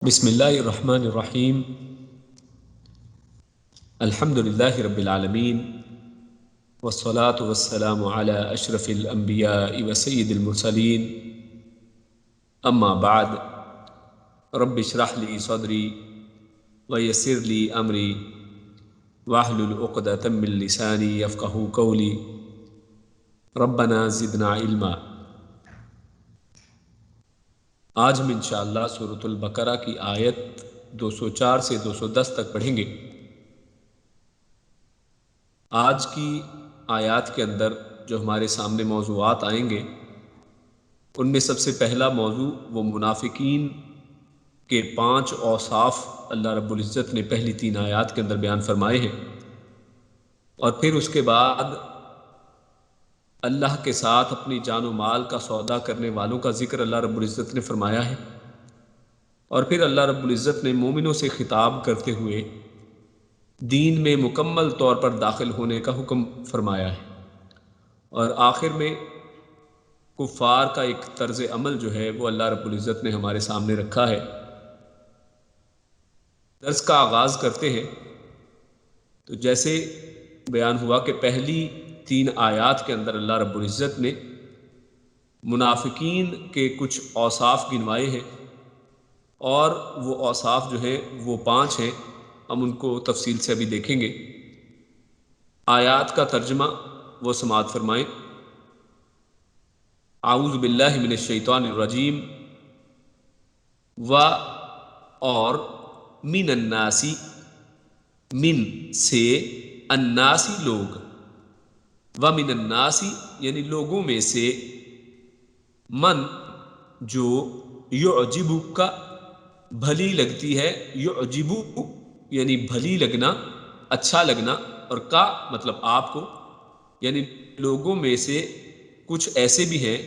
بسم اللہ الرحمن الرحیم الحمد للہ رب العالمین والصلاة والسلام علی اشرف الانبیاء وسید المرسلین اما بعد رب اشرح لی صدری ویسر لی امری واحلل عقدۃ من لسانی یفقہوا قولی ربنا زدنا علما۔ آج ہم انشاءاللہ سورۃ البقرہ کی آیت 204 سے 210 تک پڑھیں گے۔ آج کی آیات کے اندر جو ہمارے سامنے موضوعات آئیں گے ان میں سب سے پہلا موضوع وہ منافقین کے 5 اوصاف اللہ رب العزت نے پہلی 3 آیات کے اندر بیان فرمائے ہیں، اور پھر اس کے بعد اللہ کے ساتھ اپنی جان و مال کا سودا کرنے والوں کا ذکر اللہ رب العزت نے فرمایا ہے، اور پھر اللہ رب العزت نے مومنوں سے خطاب کرتے ہوئے دین میں مکمل طور پر داخل ہونے کا حکم فرمایا ہے، اور آخر میں کفار کا ایک طرز عمل جو ہے وہ اللہ رب العزت نے ہمارے سامنے رکھا ہے۔ درس کا آغاز کرتے ہیں تو جیسے بیان ہوا کہ پہلی 3 آیات کے اندر اللہ رب العزت نے منافقین کے کچھ اوصاف گنوائے ہیں، اور وہ اوصاف جو ہیں وہ 5 ہیں۔ ہم ان کو تفصیل سے ابھی دیکھیں گے۔ آیات کا ترجمہ وہ سماعت فرمائیں۔ اعوذ باللہ من الشیطان الرجیم۔ و اور من الناسی، من سے، الناسی لوگ، و من الناسی یعنی لوگوں میں سے، من جو، یعجبو کا بھلی لگتی ہے، یعجبو یعنی بھلی لگنا، اچھا لگنا، اور کا مطلب آپ کو، یعنی لوگوں میں سے کچھ ایسے بھی ہیں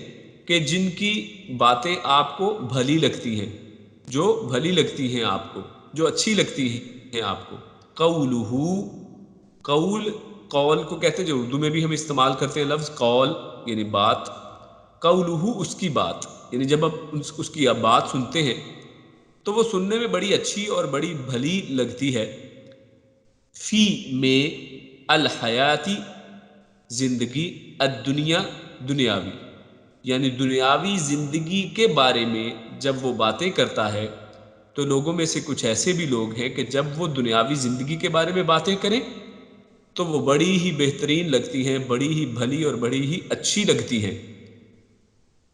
کہ جن کی باتیں آپ کو بھلی لگتی ہیں، جو بھلی لگتی ہیں آپ کو، جو اچھی لگتی ہیں آپ کو۔ قولہ، قول، قول کو کہتے ہیں، جو اردو میں بھی ہم استعمال کرتے ہیں لفظ قول یعنی بات۔ قولہ اس کی بات، یعنی جب ہم اس کی بات سنتے ہیں تو وہ سننے میں بڑی اچھی اور بڑی بھلی لگتی ہے۔ فی میں، الحیاتی زندگی، الدنیا دنیاوی، یعنی دنیاوی زندگی کے بارے میں جب وہ باتیں کرتا ہے تو لوگوں میں سے کچھ ایسے بھی لوگ ہیں کہ جب وہ دنیاوی زندگی کے بارے میں باتیں کریں تو وہ بڑی ہی بہترین لگتی ہیں، بڑی ہی بھلی اور بڑی ہی اچھی لگتی ہیں۔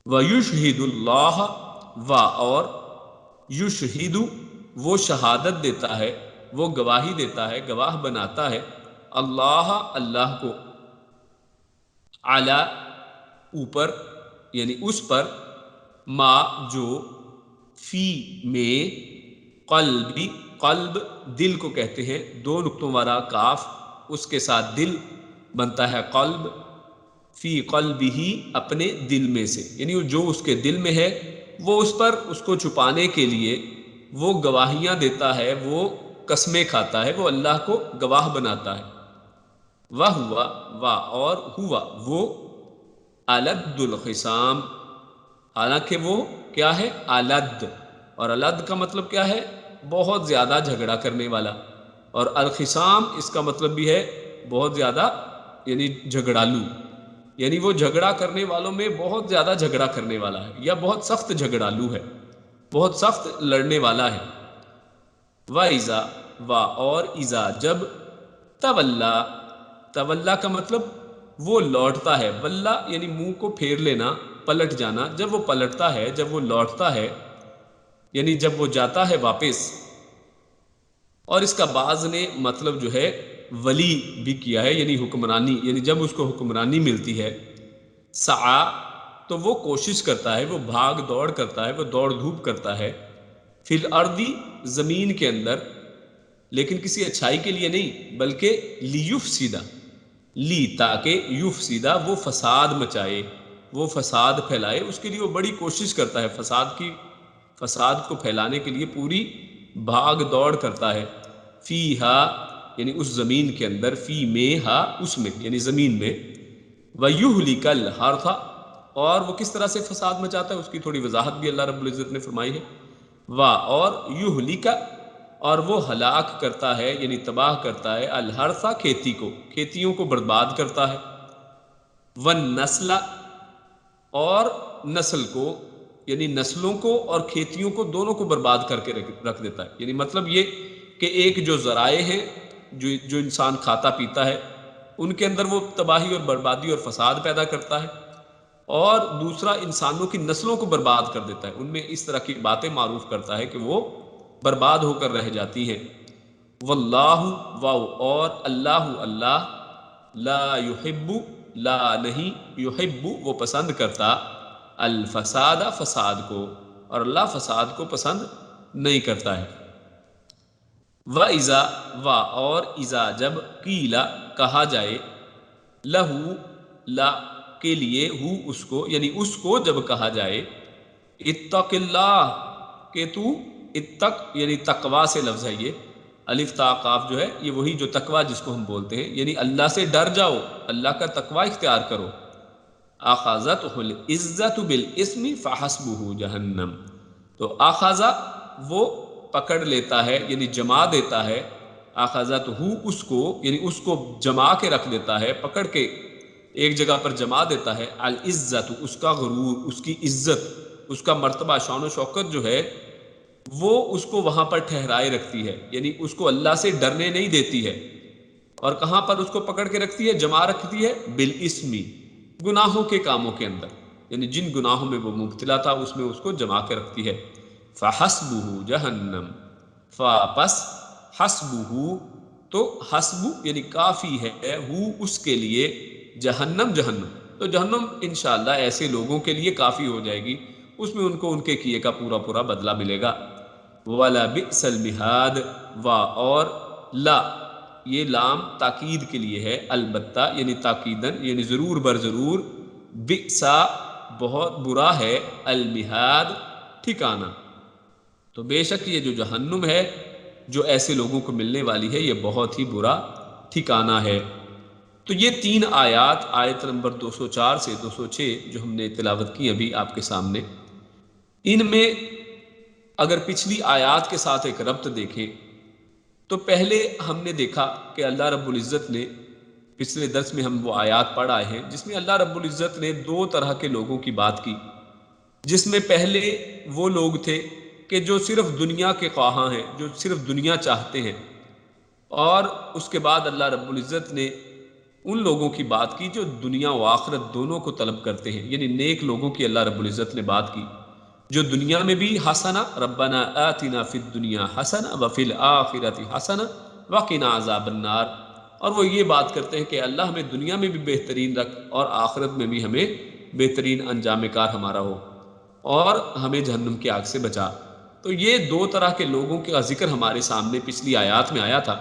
وَيُشْهِدُ اللَّهَ، و اور یشہد وہ شہادت دیتا ہے، وہ گواہی دیتا ہے، گواہ بناتا ہے، اللہ اللہ کو، علی اوپر یعنی اس پر، ما جو، فی میں، قلبی قلب دل کو کہتے ہیں، 2 نقطوں والا کاف، اس کے ساتھ دل بنتا ہے قلب، فی قلبہ اپنے دل میں سے، یعنی جو اس کے دل میں ہے وہ اس پر، اس کو چھپانے کے لیے وہ گواہیاں دیتا ہے، وہ قسمیں کھاتا ہے، وہ اللہ کو گواہ بناتا ہے۔ وَهُوَ و اور ہوا وہ، الد الخصام حالانکہ وہ کیا ہے، الد، اور الد کا مطلب کیا ہے، بہت زیادہ جھگڑا کرنے والا، اور الخصام اس کا مطلب بھی ہے بہت زیادہ یعنی جھگڑالو، یعنی وہ جھگڑا کرنے والوں میں بہت زیادہ جھگڑا کرنے والا ہے، یا بہت سخت جھگڑالو ہے، بہت سخت لڑنے والا ہے۔ وَإِذَا و اور اذا جب، تولا، تولا کا مطلب وہ لوٹتا ہے، ولا یعنی منہ کو پھیر لینا، پلٹ جانا، جب وہ پلٹتا ہے، جب وہ لوٹتا ہے، یعنی جب وہ جاتا ہے واپس۔ اور اس کا بعض نے مطلب جو ہے ولی بھی کیا ہے، یعنی حکمرانی، یعنی جب اس کو حکمرانی ملتی ہے۔ سعی تو وہ کوشش کرتا ہے، وہ بھاگ دوڑ کرتا ہے، وہ دوڑ دھوپ کرتا ہے، فی الارض زمین کے اندر، لیکن کسی اچھائی کے لیے نہیں بلکہ لیفسدہ، لی تاکہ، یفسدہ وہ فساد مچائے، وہ فساد پھیلائے، اس کے لیے وہ بڑی کوشش کرتا ہے، فساد کو پھیلانے کے لیے پوری بھاگ دوڑ کرتا ہے۔ فیہا یعنی اس زمین کے اندر، فی میں ہا اس میں یعنی زمین میں، وَيُهْلِكَ الْحَرْثَ اور وہ کس طرح سے فساد مچاتا ہے اس کی تھوڑی وضاحت بھی اللہ رب العزت نے فرمائی ہے۔ وا اور یہلک اور وہ ہلاک کرتا ہے یعنی تباہ کرتا ہے الحرث کھیتی کو، کھیتیوں کو برباد کرتا ہے، والنسل اور نسل کو یعنی نسلوں کو اور کھیتیوں کو دونوں کو برباد کر کے رکھ دیتا ہے۔ یعنی مطلب یہ کہ ایک جو ذرائع ہیں جو انسان کھاتا پیتا ہے ان کے اندر وہ تباہی اور بربادی اور فساد پیدا کرتا ہے، اور دوسرا انسانوں کی نسلوں کو برباد کر دیتا ہے، ان میں اس طرح کی باتیں معروف کرتا ہے کہ وہ برباد ہو کر رہ جاتی ہیں۔ واللہ واو اور اللہ لا یحب لا نہیں یحب وہ پسند کرتا الفساد فساد کو، اور اللہ فساد کو پسند نہیں کرتا ہے۔ وَإِذَا وا اور اذا جب قیلا کہا جائے لہو لا کے لیے ہو اس کو یعنی اس کو جب کہا جائے اتق اللہ کہ تو اتق یعنی تقوی سے لفظ ہے یہ الف تا قاف جو ہے یہ وہی جو تقوی جس کو ہم بولتے ہیں یعنی اللہ سے ڈر جاؤ، اللہ کا تقوی اختیار کرو۔ اخذتہ العزت بالاسم فحسبہ جہنم، تو اخذہ وہ پکڑ لیتا ہے یعنی جما دیتا ہے، اخذتہ اس کو یعنی اس کو جما کے رکھ دیتا ہے، پکڑ کے ایک جگہ پر جما دیتا ہے، العزت اس کا غرور، اس کی عزت، اس کا مرتبہ شان و شوکت جو ہے وہ اس کو وہاں پر ٹھہرائے رکھتی ہے، یعنی اس کو اللہ سے ڈرنے نہیں دیتی ہے۔ اور کہاں پر اس کو پکڑ کے رکھتی ہے، جما رکھتی ہے بالاسمی گناہوں کے کاموں کے اندر، یعنی جن گناہوں میں وہ مبتلا تھا اس میں اس کو جما کے رکھتی ہے۔ فحسبہ جہنم فاپس حسبہ تو حسب یعنی کافی ہے ہو اس کے لیے جہنم تو جہنم انشاءاللہ ایسے لوگوں کے لیے کافی ہو جائے گی، اس میں ان کو ان کے کیے کا پورا پورا بدلہ ملے گا۔ وَلَبِئْسَ الْمِہَادُ وا اور لا یہ لام تاکید کے لیے ہے، البتہ یعنی تاکیدن یعنی ضرور برضرور، بئسا بہت برا ہے، المہاد ٹھکانہ، تو بے شک یہ جو جہنم ہے جو ایسے لوگوں کو ملنے والی ہے یہ بہت ہی برا ٹھکانہ ہے۔ تو یہ تین آیات آیت نمبر 204 سے 206 جو ہم نے تلاوت کی ابھی آپ کے سامنے، ان میں اگر پچھلی آیات کے ساتھ ایک ربط دیکھیں تو پہلے ہم نے دیکھا کہ اللہ رب العزت نے پچھلے درس میں ہم وہ آیات پڑھ آئے ہیں جس میں اللہ رب العزت نے دو طرح کے لوگوں کی بات کی، جس میں پہلے وہ لوگ تھے کہ جو صرف دنیا کے خواہاں ہیں، جو صرف دنیا چاہتے ہیں، اور اس کے بعد اللہ رب العزت نے ان لوگوں کی بات کی جو دنیا و آخرت دونوں کو طلب کرتے ہیں، یعنی نیک لوگوں کی اللہ رب العزت نے بات کی جو دنیا میں بھی حسنہ ربنا آتنا فی الدنیا حسنہ وفی الآخرۃ حسنہ وقنا عذاب النار، اور وہ یہ بات کرتے ہیں کہ اللہ ہمیں دنیا میں بھی بہترین رکھ اور آخرت میں بھی ہمیں بہترین انجام کار ہمارا ہو اور ہمیں جہنم کی آگ سے بچا۔ تو یہ دو طرح کے لوگوں کا ذکر ہمارے سامنے پچھلی آیات میں آیا تھا۔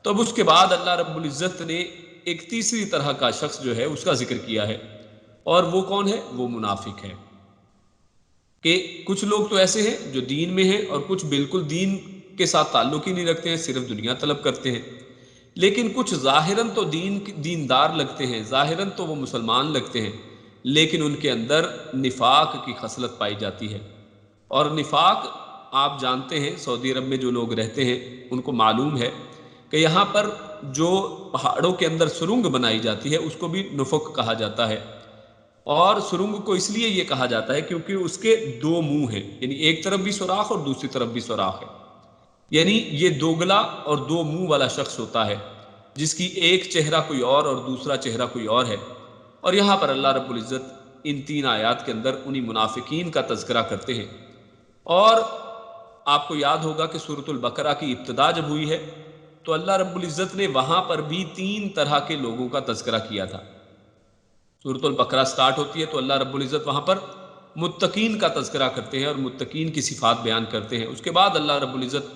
تو اب اس کے بعد اللہ رب العزت نے ایک تیسری طرح کا شخص جو ہے اس کا ذکر کیا ہے، اور وہ کون ہے؟ وہ منافق ہے، کہ کچھ لوگ تو ایسے ہیں جو دین میں ہیں اور کچھ بالکل دین کے ساتھ تعلق ہی نہیں رکھتے ہیں، صرف دنیا طلب کرتے ہیں، لیکن کچھ ظاہراً تو دیندار لگتے ہیں، ظاہراً تو وہ مسلمان لگتے ہیں، لیکن ان کے اندر نفاق کی خصلت پائی جاتی ہے۔ اور نفاق آپ جانتے ہیں سعودی عرب میں جو لوگ رہتے ہیں ان کو معلوم ہے کہ یہاں پر جو پہاڑوں کے اندر سرنگ بنائی جاتی ہے اس کو بھی نفق کہا جاتا ہے، اور سرنگ کو اس لیے یہ کہا جاتا ہے کیونکہ اس کے دو منہ ہیں، یعنی ایک طرف بھی سوراخ اور دوسری طرف بھی سوراخ ہے، یعنی یہ دوگلا اور دو منہ والا شخص ہوتا ہے جس کی ایک چہرہ کوئی اور دوسرا چہرہ کوئی اور ہے۔ اور یہاں پر اللہ رب العزت ان تین آیات کے اندر انہی منافقین کا تذکرہ کرتے ہیں۔ اور آپ کو یاد ہوگا کہ سورۃ البقرہ کی ابتدا جب ہوئی ہے تو اللہ رب العزت نے وہاں پر بھی تین طرح کے لوگوں کا تذکرہ کیا تھا۔ سورۃ البقرہ سٹارٹ ہوتی ہے تو اللہ رب العزت وہاں پر متقین کا تذکرہ کرتے ہیں اور متقین کی صفات بیان کرتے ہیں۔ اس کے بعد اللہ رب العزت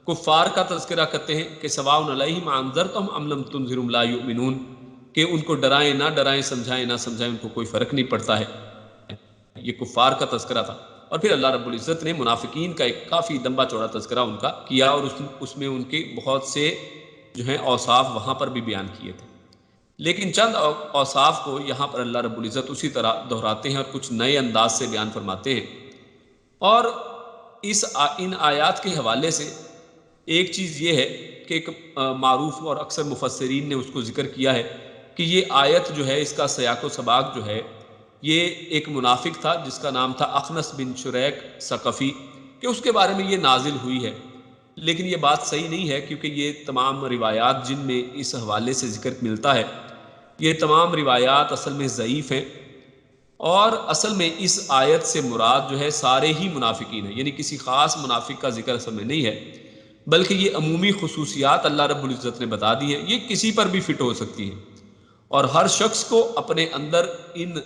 کفار کا تذکرہ کرتے ہیں کہ سواء علیہم انذرتہم ام لم تنذرہم لا یؤمنون، کہ ان کو ڈرائیں نہ ڈرائیں، سمجھائیں نہ سمجھائیں، ان کو کوئی فرق نہیں پڑتا ہے۔ یہ کفار کا تذکرہ تھا۔ اور پھر اللہ رب العزت نے منافقین کا ایک کافی لمبا چوڑا تذکرہ ان کا کیا، اور اس میں ان کے بہت سے جو ہیں اوصاف وہاں پر بھی بیان کیے تھے، لیکن چند اوصاف کو یہاں پر اللہ رب العزت اسی طرح دہراتے ہیں اور کچھ نئے انداز سے بیان فرماتے ہیں۔ اور ان آیات کے حوالے سے ایک چیز یہ ہے کہ ایک معروف اور اکثر مفسرین نے اس کو ذکر کیا ہے کہ یہ آیت جو ہے، اس کا سیاق و سباق جو ہے، یہ ایک منافق تھا جس کا نام تھا اخنس بن شریک ثقفی، کہ اس کے بارے میں یہ نازل ہوئی ہے۔ لیکن یہ بات صحیح نہیں ہے، کیونکہ یہ تمام روایات جن میں اس حوالے سے ذکر ملتا ہے، یہ تمام روایات اصل میں ضعیف ہیں، اور اصل میں اس آیت سے مراد جو ہے سارے ہی منافقین ہیں، یعنی کسی خاص منافق کا ذکر اصل میں نہیں ہے، بلکہ یہ عمومی خصوصیات اللہ رب العزت نے بتا دی ہیں، یہ کسی پر بھی فٹ ہو سکتی ہیں، اور ہر شخص کو اپنے اندر ان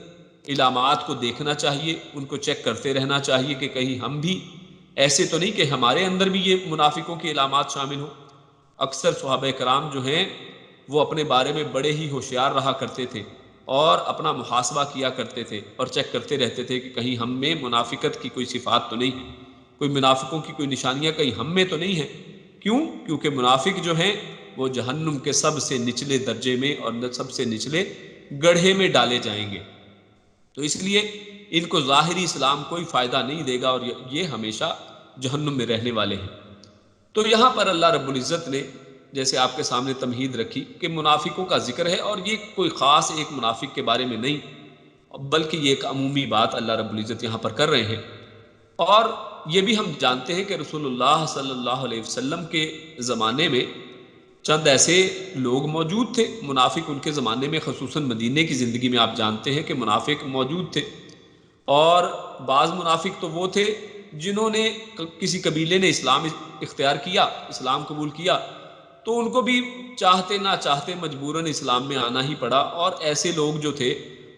علامات کو دیکھنا چاہیے، ان کو چیک کرتے رہنا چاہیے کہ کہیں ہم بھی ایسے تو نہیں کہ ہمارے اندر بھی یہ منافقوں کی علامات شامل ہوں۔ اکثر صحابہ کرام جو ہیں وہ اپنے بارے میں بڑے ہی ہوشیار رہا کرتے تھے، اور اپنا محاسبہ کیا کرتے تھے اور چیک کرتے رہتے تھے کہ کہیں ہم میں منافقت کی کوئی صفات تو نہیں ہے، کوئی منافقوں کی کوئی نشانیاں کہیں ہم میں تو نہیں ہیں۔ کیوں؟ کیونکہ منافق جو ہیں وہ جہنم کے سب سے نچلے درجے میں اور سب سے نچلے گڑھے میں ڈالے جائیں گے، تو اس لیے ان کو ظاہری اسلام کوئی فائدہ نہیں دے گا، اور یہ ہمیشہ جہنم میں رہنے والے ہیں۔ تو یہاں پر اللہ رب العزت نے جیسے آپ کے سامنے تمہید رکھی کہ منافقوں کا ذکر ہے، اور یہ کوئی خاص ایک منافق کے بارے میں نہیں، بلکہ یہ ایک عمومی بات اللہ رب العزت یہاں پر کر رہے ہیں۔ اور یہ بھی ہم جانتے ہیں کہ رسول اللہ صلی اللہ علیہ وسلم کے زمانے میں چند ایسے لوگ موجود تھے، منافق ان کے زمانے میں، خصوصاً مدینے کی زندگی میں آپ جانتے ہیں کہ منافق موجود تھے، اور بعض منافق تو وہ تھے جنہوں نے کسی قبیلے نے اسلام اختیار کیا، اسلام قبول کیا، تو ان کو بھی چاہتے نہ چاہتے مجبوراً اسلام میں آنا ہی پڑا، اور ایسے لوگ جو تھے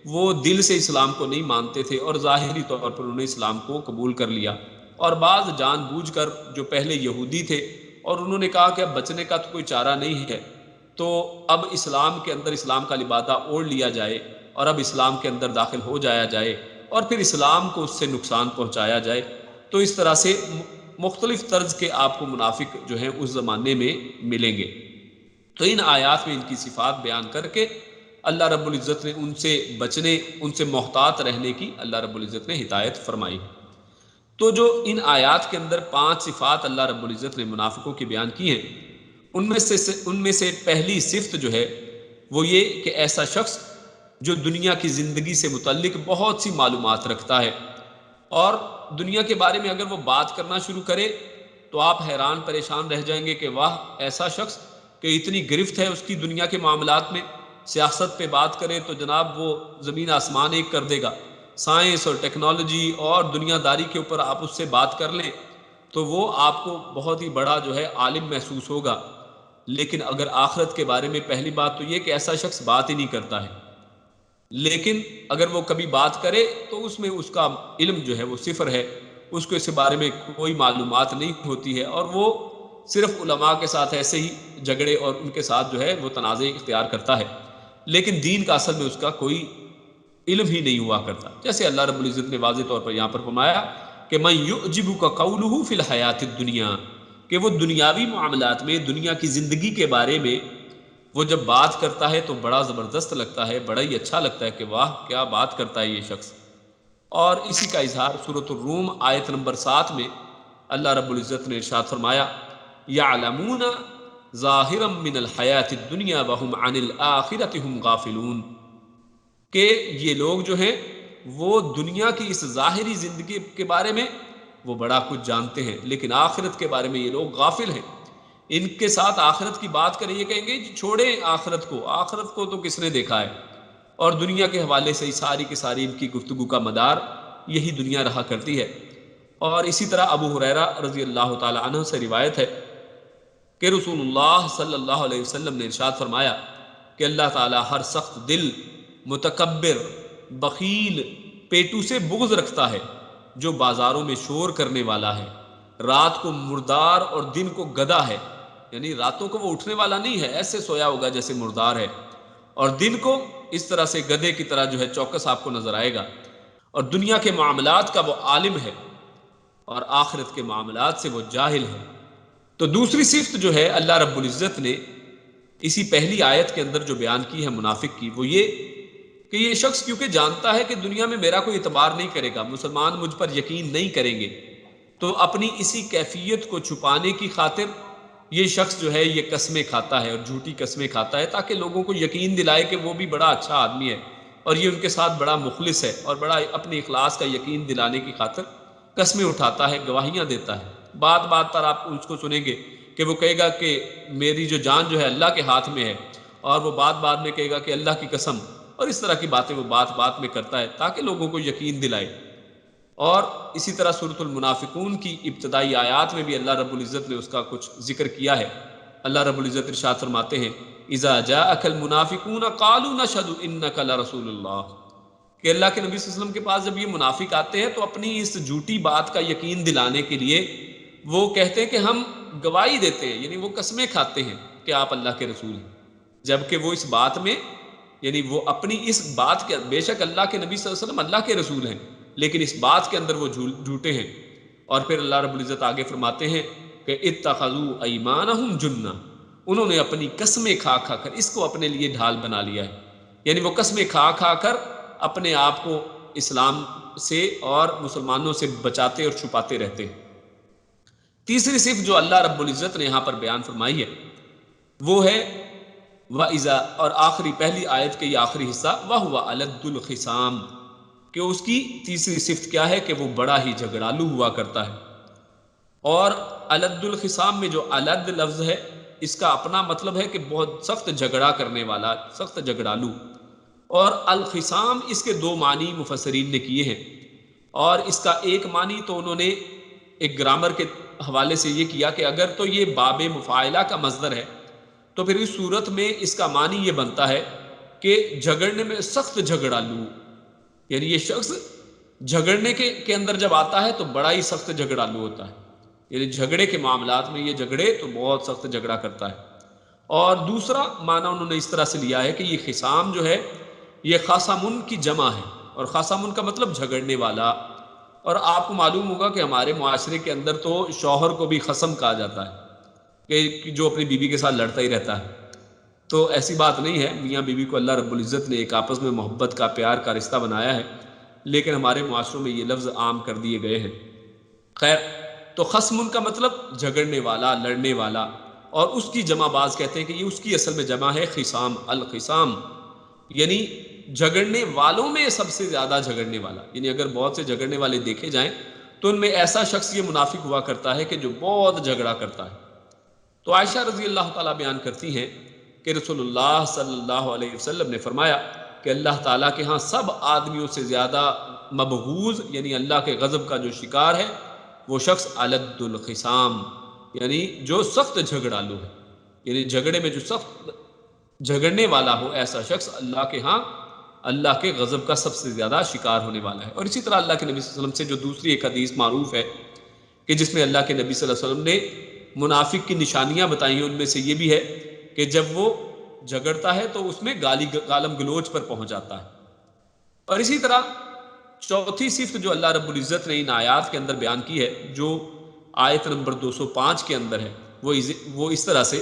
وہ دل سے اسلام کو نہیں مانتے تھے اور ظاہری طور پر انہوں نے اسلام کو قبول کر لیا، اور بعض جان بوجھ کر جو پہلے یہودی تھے اور انہوں نے کہا کہ اب بچنے کا تو کوئی چارہ نہیں ہے، تو اب اسلام کے اندر اسلام کا لبادہ اوڑھ لیا جائے اور اب اسلام کے اندر داخل ہو جایا جائے، اور پھر اسلام کو اس سے نقصان پہنچایا جائے۔ تو اس طرح سے مختلف طرز کے آپ کو منافق جو ہیں اس زمانے میں ملیں گے۔ تو ان آیات میں ان کی صفات بیان کر کے اللہ رب العزت نے ان سے بچنے، ان سے محتاط رہنے کی اللہ رب العزت نے ہدایت فرمائی۔ تو جو ان آیات کے اندر 5 صفات اللہ رب العزت نے منافقوں کی بیان کی ہیں، ان میں سے پہلی صفت جو ہے وہ یہ کہ ایسا شخص جو دنیا کی زندگی سے متعلق بہت سی معلومات رکھتا ہے، اور دنیا کے بارے میں اگر وہ بات کرنا شروع کرے تو آپ حیران پریشان رہ جائیں گے کہ واہ، ایسا شخص کہ اتنی گرفت ہے اس کی دنیا کے معاملات میں، سیاست پہ بات کرے تو جناب وہ زمین آسمان ایک کر دے گا، سائنس اور ٹیکنالوجی اور دنیا داری کے اوپر آپ اس سے بات کر لیں تو وہ آپ کو بہت ہی بڑا جو ہے عالم محسوس ہوگا۔ لیکن اگر آخرت کے بارے میں پہلی بات تو یہ کہ ایسا شخص بات ہی نہیں کرتا ہے، لیکن اگر وہ کبھی بات کرے تو اس میں اس کا علم جو ہے وہ صفر ہے، اس کو اس بارے میں کوئی معلومات نہیں ہوتی ہے، اور وہ صرف علماء کے ساتھ ایسے ہی جھگڑے اور ان کے ساتھ جو ہے وہ تنازع اختیار کرتا ہے، لیکن دین کا اصل میں اس کا کوئی علم ہی نہیں ہوا کرتا۔ جیسے اللہ رب العزت نے واضح طور پر یہاں پر فرمایا کہ من یعجبک قولہ فی الحیات الدنیا، کہ وہ دنیاوی معاملات میں، دنیا کی زندگی کے بارے میں وہ جب بات کرتا ہے تو بڑا زبردست لگتا ہے، بڑا ہی اچھا لگتا ہے کہ واہ کیا بات کرتا ہے یہ شخص۔ اور اسی کا اظہار سورۃ الروم آیت نمبر 7 میں اللہ رب العزت نے ارشاد فرمایا یعلمون ظاہرا من الحیات الدنیا وهم عن الآخرۃ هم غافلون، کہ یہ لوگ جو ہیں وہ دنیا کی اس ظاہری زندگی کے بارے میں وہ بڑا کچھ جانتے ہیں، لیکن آخرت کے بارے میں یہ لوگ غافل ہیں۔ ان کے ساتھ آخرت کی بات کریں، یہ کہیں گے چھوڑیں آخرت کو تو کس نے دیکھا ہے، اور دنیا کے حوالے سے ساری کی ساری ان کی گفتگو کا مدار یہی دنیا رہا کرتی ہے۔ اور اسی طرح ابو ہریرہ رضی اللہ تعالی عنہ سے روایت ہے کہ رسول اللہ صلی اللہ علیہ وسلم نے ارشاد فرمایا کہ اللہ تعالیٰ ہر سخت دل، متکبر، بخیل، پیٹو سے بغض رکھتا ہے جو بازاروں میں شور کرنے والا ہے، رات کو مردار اور دن کو گدھا ہے، یعنی راتوں کو وہ اٹھنے والا نہیں ہے، ایسے سویا ہوگا جیسے مردار ہے، اور دن کو اس طرح سے گدھے کی طرح جو ہے چوکس آپ کو نظر آئے گا، اور دنیا کے معاملات کا وہ عالم ہے اور آخرت کے معاملات سے وہ جاہل ہے۔ تو دوسری صفت جو ہے اللہ رب العزت نے اسی پہلی آیت کے اندر جو بیان کی ہے منافق کی، وہ یہ کہ یہ شخص کیونکہ جانتا ہے کہ دنیا میں میرا کوئی اعتبار نہیں کرے گا، مسلمان مجھ پر یقین نہیں کریں گے، تو اپنی اسی کیفیت کو چھپانے کی خاطر یہ شخص جو ہے یہ قسمیں کھاتا ہے اور جھوٹی قسمیں کھاتا ہے، تاکہ لوگوں کو یقین دلائے کہ وہ بھی بڑا اچھا آدمی ہے اور یہ ان کے ساتھ بڑا مخلص ہے، اور بڑا اپنے اخلاص کا یقین دلانے کی خاطر قسمیں اٹھاتا ہے، گواہیاں دیتا ہے۔ بات بات پر آپ اس کو سنیں گے کہ وہ کہے گا کہ میری جو جان جو ہے اللہ کے ہاتھ میں ہے، اور وہ بات بات میں کہے گا کہ اللہ کی قسم، اور اس طرح کی باتیں وہ بات بات میں کرتا ہے تاکہ لوگوں کو یقین دلائے۔ اور اسی طرح سورۃ المنافقون کی ابتدائی آیات میں بھی اللہ رب العزت نے اس کا کچھ ذکر کیا ہے۔ اللہ رب العزت ارشاد فرماتے ہیں اذا جاءک المنافقون قالوا نشهد انک لرسول اللہ، کہ اللہ کے نبی صلی اللہ علیہ وسلم کے پاس جب یہ منافق آتے ہیں تو اپنی اس جھوٹی بات کا یقین دلانے کے لیے وہ کہتے ہیں کہ ہم گواہی دیتے ہیں، یعنی وہ قسمیں کھاتے ہیں کہ آپ اللہ کے رسول ہیں، جبکہ وہ اس بات میں، یعنی وہ اپنی اس بات کے، بے شک اللہ کے نبی صلی اللہ علیہ وسلم اللہ کے رسول ہیں، لیکن اس بات کے اندر وہ جھوٹے ہیں۔ اور پھر اللہ رب العزت آگے فرماتے ہیں کہ اتخذوا ایمانہم جنہ، انہوں نے اپنی قسمیں کھا کھا کر اس کو اپنے لیے ڈھال بنا لیا ہے، یعنی وہ قسمیں کھا کھا کر اپنے آپ کو اسلام سے اور مسلمانوں سے بچاتے اور چھپاتے رہتے ہیں۔ تیسری صفت جو اللہ رب العزت نے یہاں پر بیان فرمائی ہے وہ ہے وَإِذَا، اور آخری پہلی آیت کے یہ آخری حصہ وَهُوَ أَلَدُّ الْخِصَامِ، کہ اس کی تیسری صفت کیا ہے کہ وہ بڑا ہی جھگڑالو ہوا کرتا ہے۔ اور الد الخصام میں جو الد لفظ ہے اس کا اپنا مطلب ہے کہ بہت سخت جھگڑا کرنے والا، سخت جھگڑالو، اور الخصام اس کے دو معنی مفسرین نے کیے ہیں، اور اس کا ایک معنی تو انہوں نے ایک گرامر کے حوالے سے یہ کیا کہ اگر تو یہ باب مفاعلہ کا مصدر ہے تو پھر اس صورت میں اس کا معنی یہ بنتا ہے کہ جھگڑنے میں سخت جھگڑالو، یعنی یہ شخص جھگڑنے کے اندر جب آتا ہے تو بڑا ہی سخت جھگڑالو ہوتا ہے، یعنی جھگڑے کے معاملات میں یہ جھگڑے تو بہت سخت جھگڑا کرتا ہے۔ اور دوسرا معنی انہوں نے اس طرح سے لیا ہے کہ یہ خصام جو ہے یہ خاصامن کی جمع ہے، اور خاصامن کا مطلب جھگڑنے والا۔ اور آپ کو معلوم ہوگا کہ ہمارے معاشرے کے اندر تو شوہر کو بھی خصم کہا جاتا ہے کہ جو اپنی بیوی کے ساتھ لڑتا ہی رہتا ہے، تو ایسی بات نہیں ہے، میاں بیوی کو اللہ رب العزت نے ایک آپس میں محبت کا، پیار کا رشتہ بنایا ہے، لیکن ہمارے معاشروں میں یہ لفظ عام کر دیے گئے ہیں۔ خیر، تو خصم کا مطلب جھگڑنے والا، لڑنے والا، اور اس کی جمع باز کہتے ہیں کہ یہ اس کی اصل میں جمع ہے خصام، الخصام، یعنی جھگڑنے والوں میں سب سے زیادہ جھگڑنے والا، یعنی اگر بہت سے جھگڑنے والے دیکھے جائیں تو ان میں ایسا شخص یہ منافق ہوا کرتا ہے کہ جو بہت جھگڑا کرتا ہے۔ تو عائشہ رضی اللہ تعالیٰ بیان کرتی ہیں کہ رسول اللہ صلی اللہ علیہ وسلم نے فرمایا کہ اللہ تعالیٰ کے ہاں سب آدمیوں سے زیادہ مبغوض، یعنی اللہ کے غضب کا جو شکار ہے، وہ شخص الد الخصام، یعنی جو سخت جھگڑالو ہے، یعنی جھگڑے میں جو سخت جھگڑنے والا ہو، ایسا شخص اللہ کے ہاں اللہ کے غضب کا سب سے زیادہ شکار ہونے والا ہے۔ اور اسی طرح اللہ کے نبی صلی اللہ علیہ وسلم سے جو دوسری ایک حدیث معروف ہے کہ جس میں اللہ کے نبی صلی اللہ علیہ وسلم نے منافق کی نشانیاں بتائی ہیں، ان میں سے یہ بھی ہے کہ جب وہ جھگڑتا ہے تو اس میں گالم گلوچ پر پہنچ جاتا ہے۔ اور اسی طرح چوتھی صفت جو اللہ رب العزت نے ان آیات کے اندر بیان کی ہے، جو آیت نمبر 205 کے اندر ہے، وہ اس طرح سے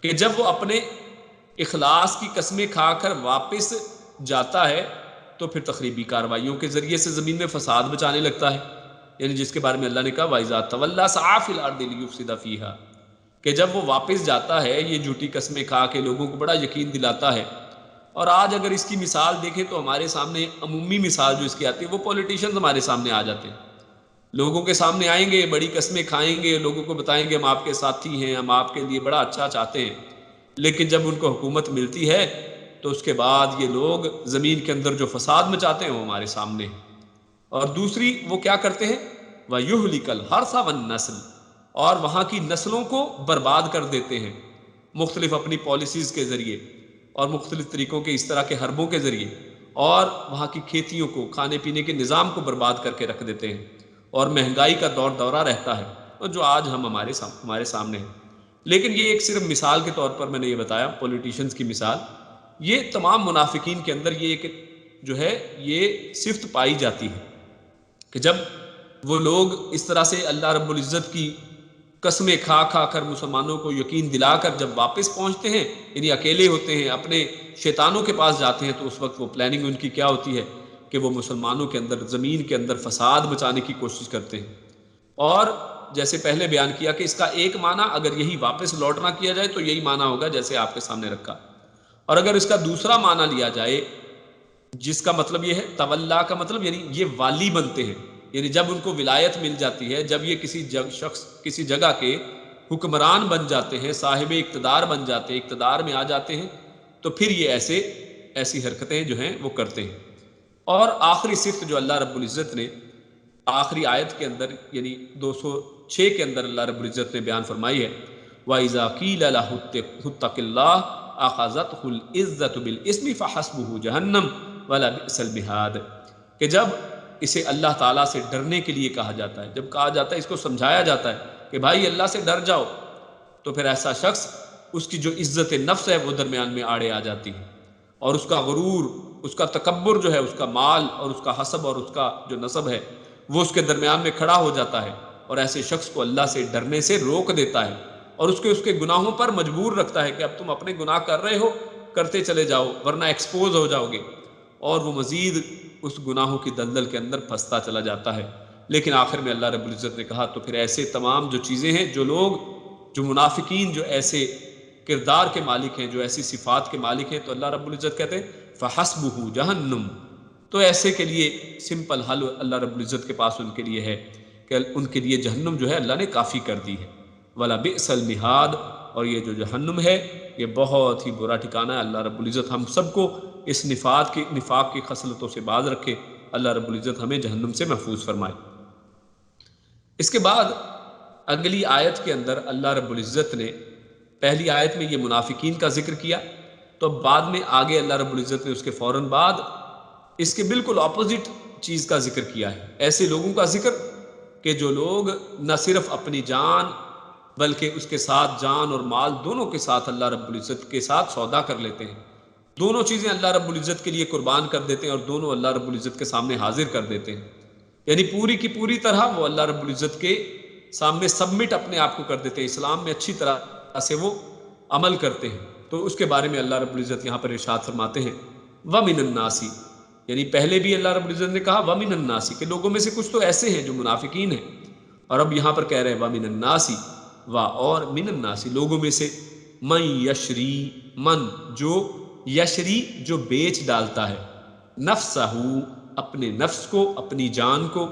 کہ جب وہ اپنے اخلاص کی قسمیں کھا کر واپس جاتا ہے تو پھر تخریبی کارروائیوں کے ذریعے سے زمین میں فساد مچانے لگتا ہے، یعنی جس کے بارے میں اللہ نے کہا وَإِذَا تَوَلَّىٰ سَعَىٰ فِي الْأَرْضِ لِيُفْسِدَ فِيهَا، کہ جب وہ واپس جاتا ہے یہ جھوٹی قسمیں کھا کے لوگوں کو بڑا یقین دلاتا ہے۔ اور آج اگر اس کی مثال دیکھیں تو ہمارے سامنے عمومی مثال جو اس کی آتی ہے، وہ پولیٹیشنز ہمارے سامنے آ جاتے ہیں، لوگوں کے سامنے آئیں گے، بڑی قسمیں کھائیں گے، لوگوں کو بتائیں گے ہم آپ کے ساتھی ہیں، ہم آپ کے لیے بڑا اچھا چاہتے ہیں، لیکن جب ان کو حکومت ملتی ہے تو اس کے بعد یہ لوگ زمین کے اندر جو فساد مچاتے ہیں وہ ہمارے سامنے ہیں۔ اور دوسری وہ کیا کرتے ہیں وَيُهْلِكَ الْحَرْثَ وَالنَّسْلَ، اور وہاں کی نسلوں کو برباد کر دیتے ہیں مختلف اپنی پالیسیز کے ذریعے اور مختلف طریقوں کے اس طرح کے حربوں کے ذریعے، اور وہاں کی کھیتیوں کو، کھانے پینے کے نظام کو برباد کر کے رکھ دیتے ہیں، اور مہنگائی کا دورہ رہتا ہے، اور جو آج ہم ہمارے سامنے ہیں۔ لیکن یہ ایک صرف مثال کے طور پر میں نے یہ بتایا، پولیٹیشنز کی مثال۔ یہ تمام منافقین کے اندر یہ ایک جو ہے یہ صفت پائی جاتی ہے کہ جب وہ لوگ اس طرح سے اللہ رب العزت کی قسمیں کھا کھا کر مسلمانوں کو یقین دلا کر جب واپس پہنچتے ہیں، یعنی اکیلے ہوتے ہیں، اپنے شیطانوں کے پاس جاتے ہیں، تو اس وقت وہ پلاننگ ان کی کیا ہوتی ہے کہ وہ مسلمانوں کے اندر، زمین کے اندر فساد مچانے کی کوشش کرتے ہیں۔ اور جیسے پہلے بیان کیا کہ اس کا ایک معنی اگر یہی واپس لوٹنا کیا جائے تو یہی معنی ہوگا جیسے آپ کے سامنے رکھا، اور اگر اس کا دوسرا معنی لیا جائے جس کا مطلب یہ ہے تولا کا مطلب یعنی یہ والی بنتے ہیں، یعنی جب ان کو ولایت مل جاتی ہے، جب یہ کسی شخص کسی جگہ کے حکمران بن جاتے ہیں، صاحب اقتدار بن جاتے ہیں، اقتدار میں آ جاتے ہیں، تو پھر یہ ایسی حرکتیں جو ہیں وہ کرتے ہیں۔ اور آخری صفت جو اللہ رب العزت نے آخری آیت کے اندر یعنی 206 کے اندر اللہ رب العزت نے بیان فرمائی ہے، وَإِذَا قِيلَ لَهُ اتَّقِ اللَّهَ أَخَذَتْهُ الْعِزَّةُ بِالْإِثْمِ فَحَسْبُهُ جَهَنَّمُ وَلَبِئْسَ الْمِهَادُ، کہ جب اسے اللہ تعالیٰ سے ڈرنے کے لیے کہا جاتا ہے، جب کہا جاتا ہے، اس کو سمجھایا جاتا ہے کہ بھائی اللہ سے ڈر جاؤ، تو پھر ایسا شخص اس کی جو عزت نفس ہے وہ درمیان میں آڑے آ جاتی ہے، اور اس کا غرور، اس کا تکبر جو ہے، اس کا مال اور اس کا حسب اور اس کا جو نسب ہے وہ اس کے درمیان میں کھڑا ہو جاتا ہے، اور ایسے شخص کو اللہ سے ڈرنے سے روک دیتا ہے، اور اس کے گناہوں پر مجبور رکھتا ہے کہ اب تم اپنے گناہ کر رہے ہو، کرتے چلے جاؤ ورنہ ایکسپوز ہو جاؤ گے، اور وہ مزید اس گناہوں کی دلدل کے اندر پھنستا چلا جاتا ہے۔ لیکن آخر میں اللہ رب العزت نے کہا تو پھر ایسے تمام جو چیزیں ہیں، جو منافقین جو ایسے کردار کے مالک ہیں، جو ایسی صفات کے مالک ہیں، تو اللہ رب العزت کہتے ہیں فَحَسْبُهُ جَهَنَّمُ، تو ایسے کے لیے سمپل حل اللہ رب العزت کے پاس ان کے لیے ہے کہ ان کے لیے جہنم جو ہے اللہ نے کافی کر دی ہے، وَلَبِئْسَ الْمِہَادُ، اور یہ جو جہنم ہے یہ بہت ہی برا ٹھکانہ ہے۔ اللہ رب العزت ہم سب کو اس نفاق کی خصلتوں سے باز رکھے، اللہ رب العزت ہمیں جہنم سے محفوظ فرمائے۔ اس کے بعد اگلی آیت کے اندر اللہ رب العزت نے پہلی آیت میں یہ منافقین کا ذکر کیا، تو بعد میں آگے اللہ رب العزت نے اس کے فوراً بعد اس کے بالکل اپوزٹ چیز کا ذکر کیا ہے، ایسے لوگوں کا ذکر کہ جو لوگ نہ صرف اپنی جان بلکہ اس کے ساتھ جان اور مال دونوں کے ساتھ اللہ رب العزت کے ساتھ سودا کر لیتے ہیں، دونوں چیزیں اللہ رب العزت کے لیے قربان کر دیتے ہیں اور دونوں اللہ رب العزت کے سامنے حاضر کر دیتے ہیں، یعنی پوری کی پوری طرح وہ اللہ رب العزت کے سامنے سبمٹ اپنے آپ کو کر دیتے ہیں، اسلام میں اچھی طرح سے وہ عمل کرتے ہیں۔ تو اس کے بارے میں اللہ رب العزت یہاں پر ارشاد فرماتے ہیں وَمِنَ النَّاسِ، یعنی پہلے بھی اللہ رب العزت نے کہا وَمِنَ النَّاسِ کہ لوگوں میں سے کچھ تو ایسے ہیں جو منافقین ہیں، اور اب یہاں پر کہہ رہے ہیں وَمِنَ النَّاسِ، اور من الناس لوگوں میں سے من یشری، من جو یشری جو بیچ ڈالتا ہے، نفسہ اپنے نفس کو، اپنی جان کو،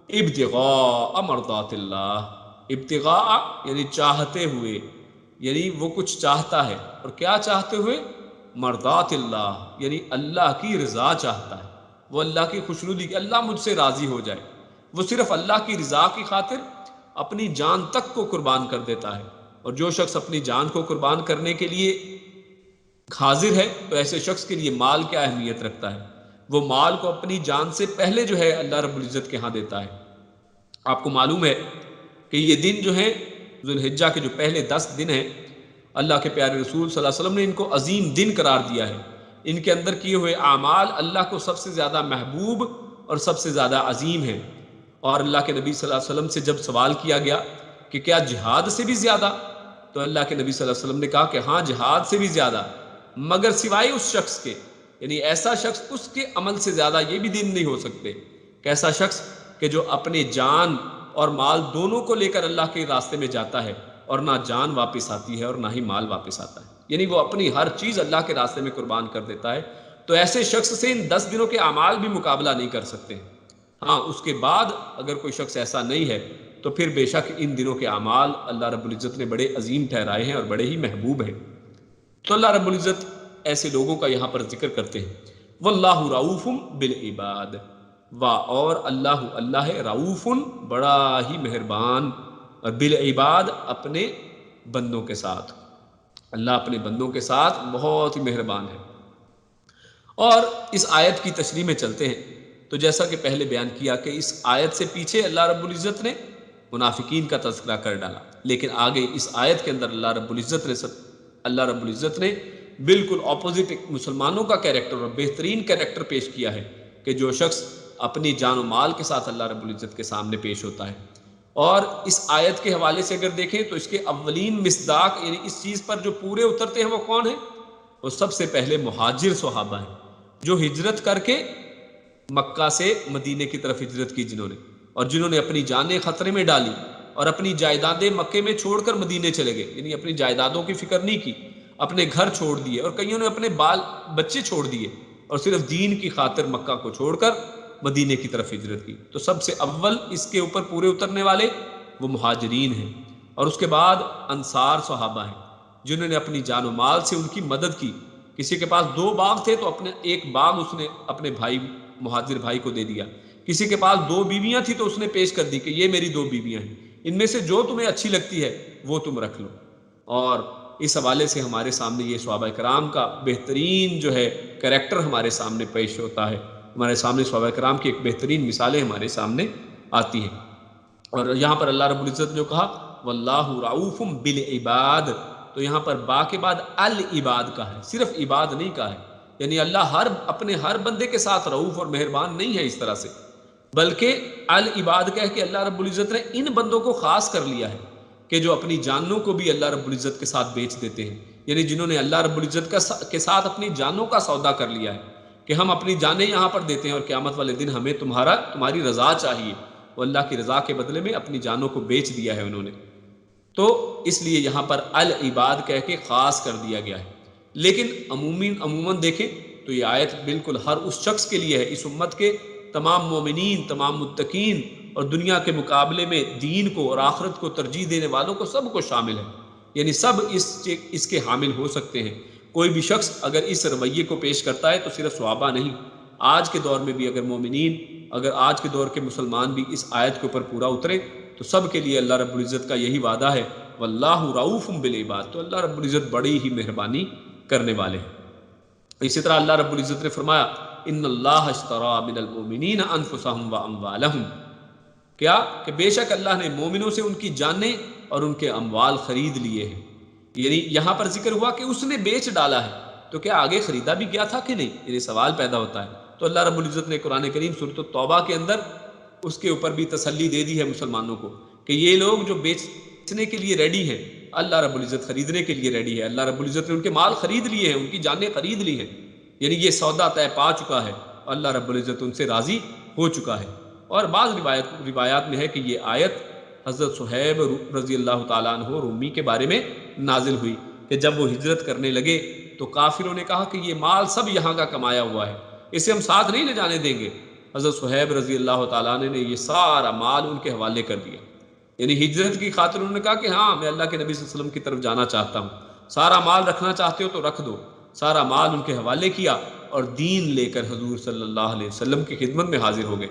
ابتغاء مرضات اللہ، ابتغاء یعنی چاہتے ہوئے، یعنی وہ کچھ چاہتا ہے، اور کیا چاہتے ہوئے؟ مرضات اللہ یعنی اللہ کی رضا چاہتا ہے، وہ اللہ کی خوشنودی کی، اللہ مجھ سے راضی ہو جائے، وہ صرف اللہ کی رضا کی خاطر اپنی جان تک کو قربان کر دیتا ہے۔ اور جو شخص اپنی جان کو قربان کرنے کے لیے حاضر ہے تو ایسے شخص کے لیے مال کیا اہمیت رکھتا ہے، وہ مال کو اپنی جان سے پہلے جو ہے اللہ رب العزت کے ہاں دیتا ہے۔ آپ کو معلوم ہے کہ یہ دن جو ہیں ذو الحجہ کے جو پہلے 10 دن ہیں، اللہ کے پیارے رسول صلی اللہ علیہ وسلم نے ان کو عظیم دن قرار دیا ہے، ان کے اندر کیے ہوئے اعمال اللہ کو سب سے زیادہ محبوب اور سب سے زیادہ عظیم ہیں، اور اللہ کے نبی صلی اللہ علیہ وسلم سے جب سوال کیا گیا کہ کیا جہاد سے بھی زیادہ، تو اللہ کے نبی صلی اللہ علیہ وسلم نے کہا کہ ہاں جہاد سے بھی زیادہ، مگر سوائے اس شخص کے، یعنی ایسا شخص اس کے عمل سے زیادہ یہ بھی دن نہیں ہو سکتے، کیسا شخص کہ جو اپنے جان اور مال دونوں کو لے کر اللہ کے راستے میں جاتا ہے، اور نہ جان واپس آتی ہے اور نہ ہی مال واپس آتا ہے، یعنی وہ اپنی ہر چیز اللہ کے راستے میں قربان کر دیتا ہے، تو ایسے شخص سے ان 10 دنوں کے اعمال بھی مقابلہ نہیں کر سکتے۔ ہاں اس کے بعد اگر کوئی شخص ایسا نہیں ہے تو پھر بے شک ان دنوں کے اعمال اللہ رب العزت نے بڑے عظیم ٹھہرائے ہیں اور بڑے ہی محبوب ہیں۔ تو اللہ رب العزت ایسے لوگوں کا یہاں پر ذکر کرتے ہیں واللہ رؤوف بالعباد، اور اللہ ہے رؤوف بڑا ہی مہربان، اور بالعباد اپنے بندوں کے ساتھ، اللہ اپنے بندوں کے ساتھ بہت ہی مہربان ہے۔ اور اس آیت کی تشریح میں چلتے ہیں تو جیسا کہ پہلے بیان کیا کہ اس آیت سے پیچھے اللہ رب العزت نے منافقین کا تذکرہ کر ڈالا، لیکن آگے اس آیت کے اندر اللہ رب العزت نے بالکل اپوزٹ مسلمانوں کا کیریکٹر اور بہترین کیریکٹر پیش کیا ہے کہ جو شخص اپنی جان و مال کے ساتھ اللہ رب العزت کے سامنے پیش ہوتا ہے۔ اور اس آیت کے حوالے سے اگر دیکھیں تو اس کے اولین مصداق یعنی اس چیز پر جو پورے اترتے ہیں وہ کون ہیں؟ وہ سب سے پہلے مہاجر صحابہ ہیں جو ہجرت کر کے مکہ سے مدینے کی طرف ہجرت کی، جنہوں نے اور جنہوں نے اپنی جانیں خطرے میں ڈالی اور اپنی جائیدادیں مکے میں چھوڑ کر مدینے چلے گئے، یعنی اپنی جائیدادوں کی فکر نہیں کی، اپنے گھر چھوڑ دیے، اور کئیوں نے اپنے بال بچے چھوڑ دیے اور صرف دین کی خاطر مکہ کو چھوڑ کر مدینے کی طرف ہجرت کی، تو سب سے اول اس کے اوپر پورے اترنے والے وہ مہاجرین ہیں، اور اس کے بعد انصار صحابہ ہیں جنہوں نے اپنی جان و مال سے ان کی مدد کی۔ کسی کے پاس 2 باغ تھے تو اپنے ایک باغ اس نے اپنے بھائی مہاجر بھائی کو دے دیا، کسی کے پاس 2 بیویاں تھیں تو اس نے پیش کر دی کہ یہ میری 2 بیویاں ہیں، ان میں سے جو تمہیں اچھی لگتی ہے وہ تم رکھ لو۔ اور اس حوالے سے ہمارے سامنے یہ صحابہ کرام کا بہترین جو ہے کریکٹر ہمارے سامنے پیش ہوتا ہے، ہمارے سامنے صحابہ کرام کی ایک بہترین مثالیں ہمارے سامنے آتی ہیں۔ اور یہاں پر اللہ رب العزت نے جو کہا واللہ رعوف بالعباد، تو یہاں پر با کے بعد العباد کا ہے، صرف عباد نہیں کہا ہے، یعنی اللہ اپنے ہر بندے کے ساتھ رعوف اور مہربان نہیں ہے اس طرح سے، بلکہ العباد کہہ کے اللہ رب العزت نے ان بندوں کو خاص کر لیا ہے کہ جو اپنی جانوں کو بھی اللہ رب العزت کے ساتھ بیچ دیتے ہیں، یعنی جنہوں نے اللہ رب العزت کے ساتھ اپنی جانوں کا سودا کر لیا ہے کہ ہم اپنی جانیں یہاں پر دیتے ہیں اور قیامت والے دن ہمیں تمہاری رضا چاہیے، وہ اللہ کی رضا کے بدلے میں اپنی جانوں کو بیچ دیا ہے انہوں نے، تو اس لیے یہاں پر العباد کہہ کے خاص کر دیا گیا ہے۔ لیکن عموماً دیکھیں تو یہ آیت بالکل ہر اس شخص کے لیے ہے، اس امت کے تمام مومنین، تمام متقین اور دنیا کے مقابلے میں دین کو اور آخرت کو ترجیح دینے والوں کو سب کو شامل ہے، یعنی سب اس کے حامل ہو سکتے ہیں۔ کوئی بھی شخص اگر اس رویے کو پیش کرتا ہے تو صرف صحابہ نہیں، آج کے دور میں بھی اگر آج کے دور کے مسلمان بھی اس آیت کے اوپر پورا اترے تو سب کے لیے اللہ رب العزت کا یہی وعدہ ہے واللہ رعوف بالعباد، تو اللہ رب العزت بڑی ہی مہربانی کرنے والے ہیں۔ اسی طرح اللہ رب العزت نے فرمایا ان اللہ اشتری من المؤمنین انفسهم واموالهم، کیا کہ بے شک اللہ نے مومنوں سے ان کی جانیں اور ان کے اموال خرید لیے ہیں، یعنی یہاں پر ذکر ہوا کہ اس نے بیچ ڈالا ہے، تو کیا آگے خریدا بھی گیا تھا کہ نہیں، یعنی سوال پیدا ہوتا ہے۔ تو اللہ رب العزت نے قرآن کریم سورۃ التوبہ کے اندر اس کے اوپر بھی تسلی دے دی ہے مسلمانوں کو کہ یہ لوگ جو بیچنے کے لیے ریڈی ہیں، اللہ رب العزت خریدنے کے لیے ریڈی ہے، اللہ رب العزت نے ان کے مال خرید لیے ہیں، ان کی جانیں خرید لی ہیں، یعنی یہ سودا طے پا چکا ہے، اللہ رب العزت ان سے راضی ہو چکا ہے۔ اور بعض روایات میں ہے کہ یہ آیت حضرت صہیب رضی اللہ تعالیٰ عنہ رومی کے بارے میں نازل ہوئی کہ جب وہ ہجرت کرنے لگے تو کافروں نے کہا کہ یہ مال سب یہاں کا کمایا ہوا ہے، اسے ہم ساتھ نہیں لے جانے دیں گے۔ حضرت صہیب رضی اللہ تعالیٰ عنہ نے یہ سارا مال ان کے حوالے کر دیا، یعنی ہجرت کی خاطر انہوں نے کہا کہ ہاں میں اللہ کے نبی صلی اللہ علیہ وسلم کی طرف جانا چاہتا ہوں، سارا مال رکھنا چاہتے ہو تو رکھ دو، سارا مال ان کے حوالے کیا اور دین لے کر حضور صلی اللہ علیہ وسلم کی خدمت میں حاضر ہو گئے۔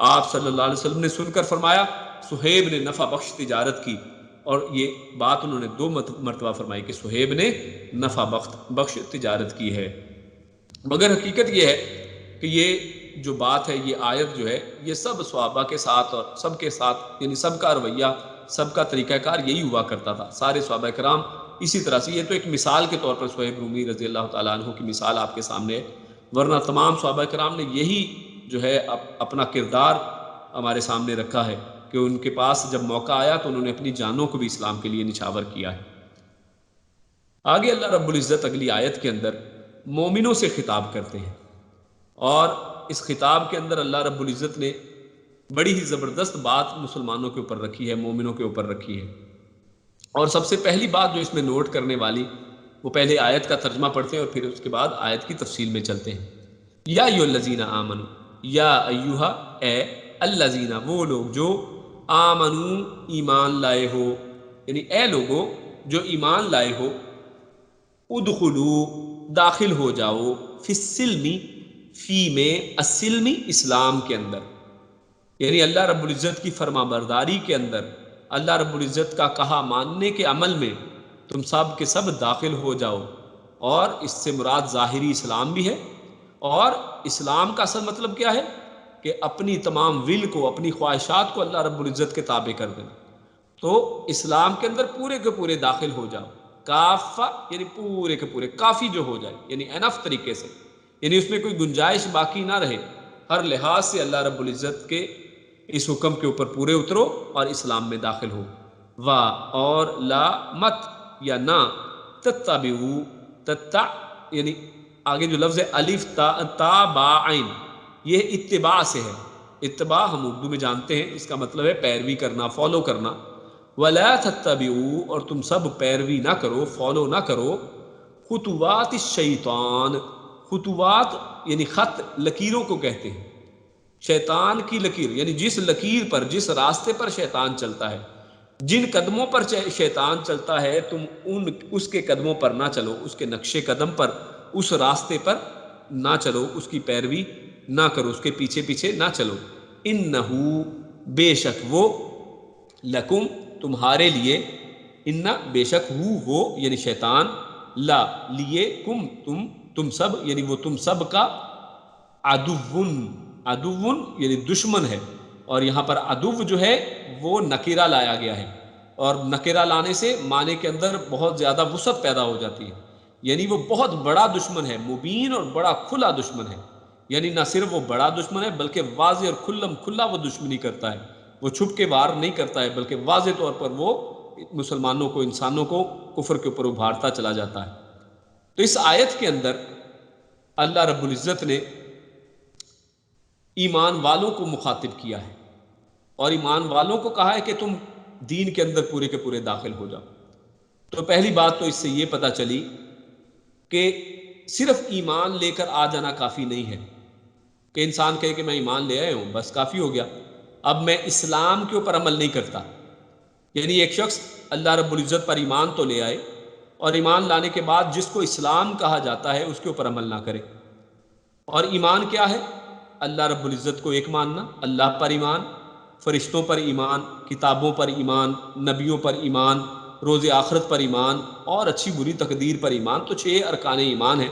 آپ صلی اللہ علیہ وسلم نے سن کر فرمایا صہیب نے نفع بخش تجارت کی، اور یہ بات انہوں نے 2 مرتبہ فرمائی کہ صہیب نے نفع بخش تجارت کی ہے۔ مگر حقیقت یہ ہے کہ یہ جو بات ہے، یہ آیت جو ہے، یہ سب صحابہ کے ساتھ اور سب کے ساتھ، یعنی سب کا رویہ، سب کا طریقہ کار یہی ہوا کرتا تھا، سارے صحابہ کرام اسی طرح سے۔ یہ تو ایک مثال کے طور پر صہیب رومی رضی اللہ تعالیٰ عنہ کی مثال آپ کے سامنے ہے، ورنہ تمام صحابہ کرام نے یہی جو ہے اپنا کردار ہمارے سامنے رکھا ہے کہ ان کے پاس جب موقع آیا تو انہوں نے اپنی جانوں کو بھی اسلام کے لیے نچھاور کیا ہے۔ آگے اللہ رب العزت اگلی آیت کے اندر مومنوں سے خطاب کرتے ہیں، اور اس خطاب کے اندر اللہ رب العزت نے بڑی ہی زبردست بات مسلمانوں کے اوپر رکھی ہے، مومنوں کے اوپر رکھی ہے۔ اور سب سے پہلی بات جو اس میں نوٹ کرنے والی، وہ پہلے آیت کا ترجمہ پڑھتے ہیں اور پھر اس کے بعد آیت کی تفصیل میں چلتے ہیں۔ یا ایھا الذین آمنوا، یا ایھا اے الذین، وہ لوگ جو آمنو ایمان لائے ہو، یعنی اے لوگو جو ایمان لائے ہو، ادخلو داخل ہو جاؤ، فی السلم، فی میں السلمی اسلام کے اندر، یعنی اللہ رب العزت کی فرما برداری کے اندر، اللہ رب العزت کا کہا ماننے کے عمل میں تم سب کے سب داخل ہو جاؤ۔ اور اس سے مراد ظاہری اسلام بھی ہے، اور اسلام کا اصل مطلب کیا ہے کہ اپنی تمام ول کو، اپنی خواہشات کو اللہ رب العزت کے تابع کر دینا۔ تو اسلام کے اندر پورے کے پورے داخل ہو جاؤ، کافہ یعنی پورے کے پورے، کافی جو ہو جائے، یعنی انف طریقے سے، یعنی اس میں کوئی گنجائش باقی نہ رہے، ہر لحاظ سے اللہ رب العزت کے اس حکم کے اوپر پورے اترو اور اسلام میں داخل ہو۔ وا اور لا مت یا نہ، تتبعو تتع، یعنی آگے جو لفظ ہے الف تا با عین، یہ اتباع سے ہے، اتباع ہم اردو میں جانتے ہیں اس کا مطلب ہے پیروی کرنا، فالو کرنا. وَلَا تَتَّبِعُوا اور تم سب پیروی نہ کرو، فالو نہ کرو، خطوات الشیطان. خطوات یعنی خط، لکیروں کو کہتے ہیں. شیطان کی لکیر یعنی جس لکیر پر، جس راستے پر شیطان چلتا ہے، جن قدموں پر شیطان چلتا ہے تم اس کے قدموں پر نہ چلو، اس کے نقش قدم پر، اس راستے پر نہ چلو، اس کی پیروی نہ کرو، اس کے پیچھے پیچھے نہ چلو. انہو بے شک وہ، لکم تمہارے لیے، ان بے شک وہ یعنی شیطان، لا لیے، کم تم سب یعنی وہ تم سب کا، عدوٌ یعنی دشمن ہے. اور یہاں پر عدو جو ہے وہ نکرہ لایا گیا ہے، اور نکرہ لانے سے معنی کے اندر بہت زیادہ وسعت پیدا ہو جاتی ہے. یعنی وہ بہت بڑا دشمن ہے، مبین اور بڑا کھلا دشمن ہے. یعنی نہ صرف وہ بڑا دشمن ہے بلکہ واضح اور کھلا وہ دشمنی کرتا ہے. وہ چھپ کے وار نہیں کرتا ہے بلکہ واضح طور پر وہ مسلمانوں کو، انسانوں کو کفر کے اوپر ابھارتا چلا جاتا ہے. تو اس آیت کے اندر اللہ رب العزت نے ایمان والوں کو مخاطب کیا ہے، اور ایمان والوں کو کہا ہے کہ تم دین کے اندر پورے کے پورے داخل ہو جاؤ. تو پہلی بات تو اس سے یہ پتہ چلی کہ صرف ایمان لے کر آ جانا کافی نہیں ہے، کہ انسان کہے کہ میں ایمان لے آیا ہوں بس کافی ہو گیا، اب میں اسلام کے اوپر عمل نہیں کرتا. یعنی ایک شخص اللہ رب العزت پر ایمان تو لے آئے، اور ایمان لانے کے بعد جس کو اسلام کہا جاتا ہے اس کے اوپر عمل نہ کرے. اور ایمان کیا ہے؟ اللہ رب العزت کو ایک ماننا، اللہ پر ایمان، فرشتوں پر ایمان، کتابوں پر ایمان، نبیوں پر ایمان، روز آخرت پر ایمان، اور اچھی بری تقدیر پر ایمان. تو 6 ارکان ایمان ہیں،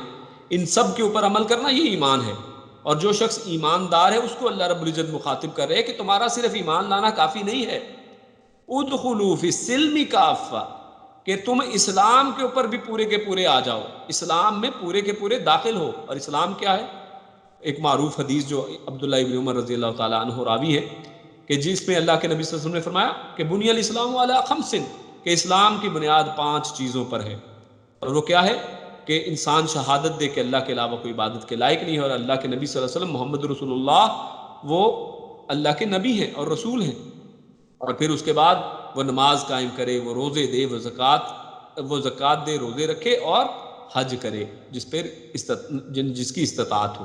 ان سب کے اوپر عمل کرنا یہ ایمان ہے. اور جو شخص ایماندار ہے اس کو اللہ رب العزت مخاطب کر رہے ہیں کہ تمہارا صرف ایمان لانا کافی نہیں ہے. ادخلوا فی السلم کافہ، کہ تم اسلام کے اوپر بھی پورے کے پورے آ جاؤ، اسلام میں پورے کے پورے داخل ہو. اور اسلام کیا ہے؟ ایک معروف حدیث جو عبداللہ ابن عمر رضی اللہ تعالیٰ عنہ راوی ہے، کہ جس میں اللہ کے نبی صلی اللہ علیہ وسلم نے فرمایا کہ بنی الاسلام علی خمس، کہ اسلام کی بنیاد 5 چیزوں پر ہے. اور وہ کیا ہے؟ کہ انسان شہادت دے کہ اللہ کے علاوہ کوئی عبادت کے لائق نہیں ہے، اور اللہ کے نبی صلی اللہ علیہ وسلم محمد رسول اللہ وہ اللہ کے نبی ہیں اور رسول ہیں. اور پھر اس کے بعد وہ نماز قائم کرے، وہ روزے دے، وہ زکوٰۃ دے، روزے رکھے، اور حج کرے جس کی استطاعت ہو.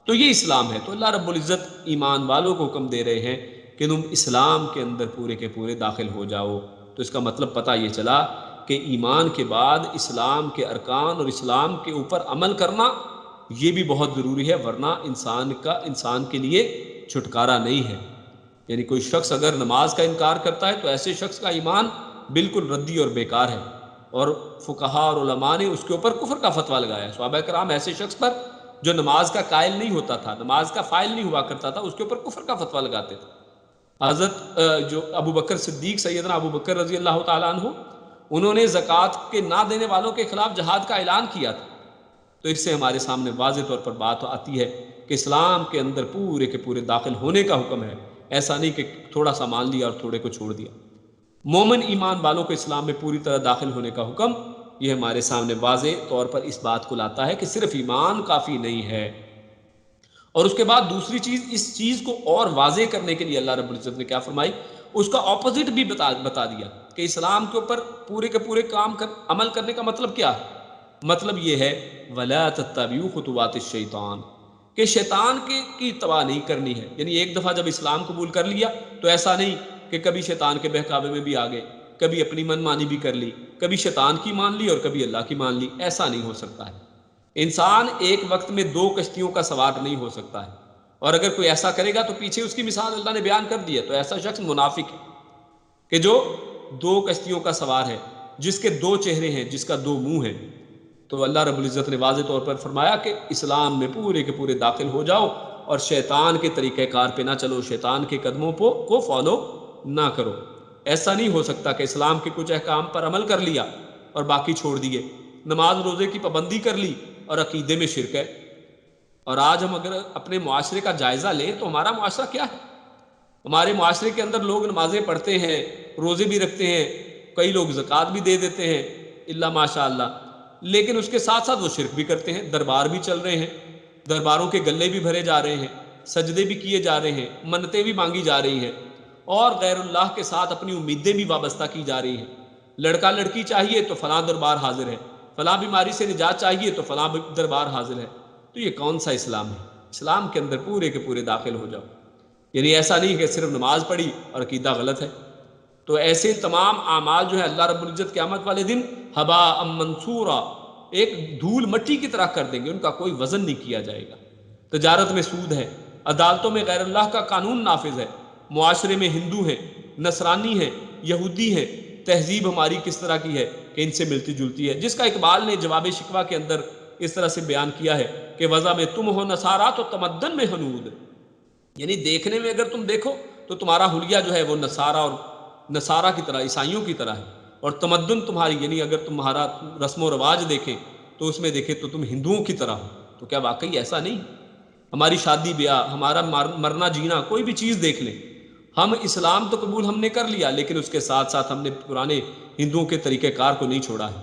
تو یہ اسلام ہے. تو اللہ رب العزت ایمان والوں کو حکم دے رہے ہیں کہ تم اسلام کے اندر پورے کے پورے داخل ہو جاؤ. تو اس کا مطلب پتہ یہ چلا کہ ایمان کے بعد اسلام کے ارکان اور اسلام کے اوپر عمل کرنا یہ بھی بہت ضروری ہے، ورنہ انسان کے لیے چھٹکارا نہیں ہے. یعنی کوئی شخص اگر نماز کا انکار کرتا ہے تو ایسے شخص کا ایمان بالکل ردی اور بیکار ہے. اور فقہاء اور علماء نے اس کے اوپر کفر کا فتویٰ لگایا ہے. صحابہ کرام ایسے شخص پر جو نماز کا قائل نہیں ہوتا تھا، نماز کا فاعل نہیں ہوا کرتا تھا، اس کے اوپر کفر کا فتویٰ لگاتے تھے. حضرت جو ابو بکر صدیق، سیدنا ابو بکر رضی اللہ تعالیٰ عنہ، انہوں نے زکوٰۃ کے نہ دینے والوں کے خلاف جہاد کا اعلان کیا تھا. تو اس سے ہمارے سامنے واضح طور پر بات آتی ہے کہ اسلام کے اندر پورے کے پورے داخل ہونے کا حکم ہے. ایسا نہیں کہ تھوڑا سا مان لیا اور تھوڑے کو چھوڑ دیا. مومن ایمان والوں کو اسلام میں پوری طرح داخل ہونے کا حکم یہ ہمارے سامنے واضح طور پر اس بات کو لاتا ہے کہ صرف ایمان کافی نہیں ہے. اور اس کے بعد دوسری چیز، اس چیز کو اور واضح کرنے کے لیے اللہ رب العزت نے کیا فرمائی؟ اس کا اپوزٹ بھی بتا دیا کہ اسلام کے اوپر پورے کے پورے عمل کرنے کا مطلب کیا ہے. مطلب یہ ہے وَلَا تَتَّبِعُوا خُطُوَاتِ الشَّيْطَانِ، کہ شیطان کی اتباع نہیں کرنی ہے. یعنی ایک دفعہ جب اسلام قبول کر لیا تو ایسا نہیں کہ کبھی شیطان کے بہکاوے میں بھی آ گئے، کبھی اپنی من مانی بھی کر لی، کبھی شیطان کی مان لی اور کبھی اللہ کی مان لی. ایسا نہیں ہو سکتا ہے. انسان ایک وقت میں 2 کشتیوں کا سوار نہیں ہو سکتا ہے. اور اگر کوئی ایسا کرے گا تو پیچھے اس کی مثال اللہ نے بیان کر دی ہے. تو ایسا شخص منافق ہے کہ جو 2 کشتیوں کا سوار ہے، جس کے 2 چہرے ہیں، جس کا 2 منہ ہیں. تو اللہ رب العزت نے واضح طور پر فرمایا کہ اسلام میں پورے کے پورے داخل ہو جاؤ، اور شیطان کے طریقہ کار پہ نہ چلو، شیطان کے قدموں کو فالو نہ کرو. ایسا نہیں ہو سکتا کہ اسلام کے کچھ احکام پر عمل کر لیا اور باقی چھوڑ دیے. نماز روزے کی پابندی کر لی اور عقیدے میں شرک ہے. اور آج ہم اگر اپنے معاشرے کا جائزہ لیں تو ہمارا معاشرہ کیا ہے؟ ہمارے معاشرے کے اندر لوگ نمازیں پڑھتے ہیں، روزے بھی رکھتے ہیں، کئی لوگ زکوٰۃ بھی دے دیتے ہیں الا ماشاء اللہ، لیکن اس کے ساتھ ساتھ وہ شرک بھی کرتے ہیں. دربار بھی چل رہے ہیں، درباروں کے گلے بھی بھرے جا رہے ہیں، سجدے بھی کیے جا رہے ہیں، منتیں بھی مانگی جا رہی ہیں، اور غیر اللہ کے ساتھ اپنی امیدیں بھی وابستہ کی جا رہی ہیں۔ لڑکا لڑکی چاہیے تو فلاں دربار حاضر ہے، فلاں بیماری سے نجات چاہیے تو فلاں دربار حاضر ہے۔ تو یہ کون سا اسلام ہے؟ اسلام کے اندر پورے کے پورے داخل ہو جاؤ۔ یعنی ایسا نہیں کہ صرف نماز پڑھی اور عقیدہ غلط ہے۔ تو ایسے تمام اعمال جو ہے اللہ رب العزت قیامت والے دن ہباء منصورا، ایک دھول مٹی کی طرح کر دیں گے، ان کا کوئی وزن نہیں کیا جائے گا۔ تجارت میں سود ہے، عدالتوں میں غیر اللہ کا قانون نافذ ہے، معاشرے میں ہندو ہیں، نصرانی ہیں، یہودی ہیں، تہذیب ہماری کس طرح کی ہے کہ ان سے ملتی جلتی ہے، جس کا اقبال نے جواب شکوہ کے اندر اس طرح سے بیان کیا ہے کہ وضع میں تم ہو نصارا تو تمدن میں ہنود، یعنی دیکھنے میں اگر تم دیکھو تو تمہارا حلیہ جو ہے وہ نصارہ کی طرح، عیسائیوں کی طرح ہے، اور تمدن تمہاری، یعنی اگر تمہارا رسم و رواج دیکھیں تو اس میں دیکھیں تو تم ہندوؤں کی طرح ہو۔ تو کیا واقعی ایسا نہیں؟ ہماری شادی بیاہ، ہمارا مرنا جینا، کوئی بھی چیز دیکھ لیں، ہم اسلام تو قبول ہم نے کر لیا، لیکن اس کے ساتھ ساتھ ہم نے پرانے ہندوؤں کے طریقہ کار کو نہیں چھوڑا ہے۔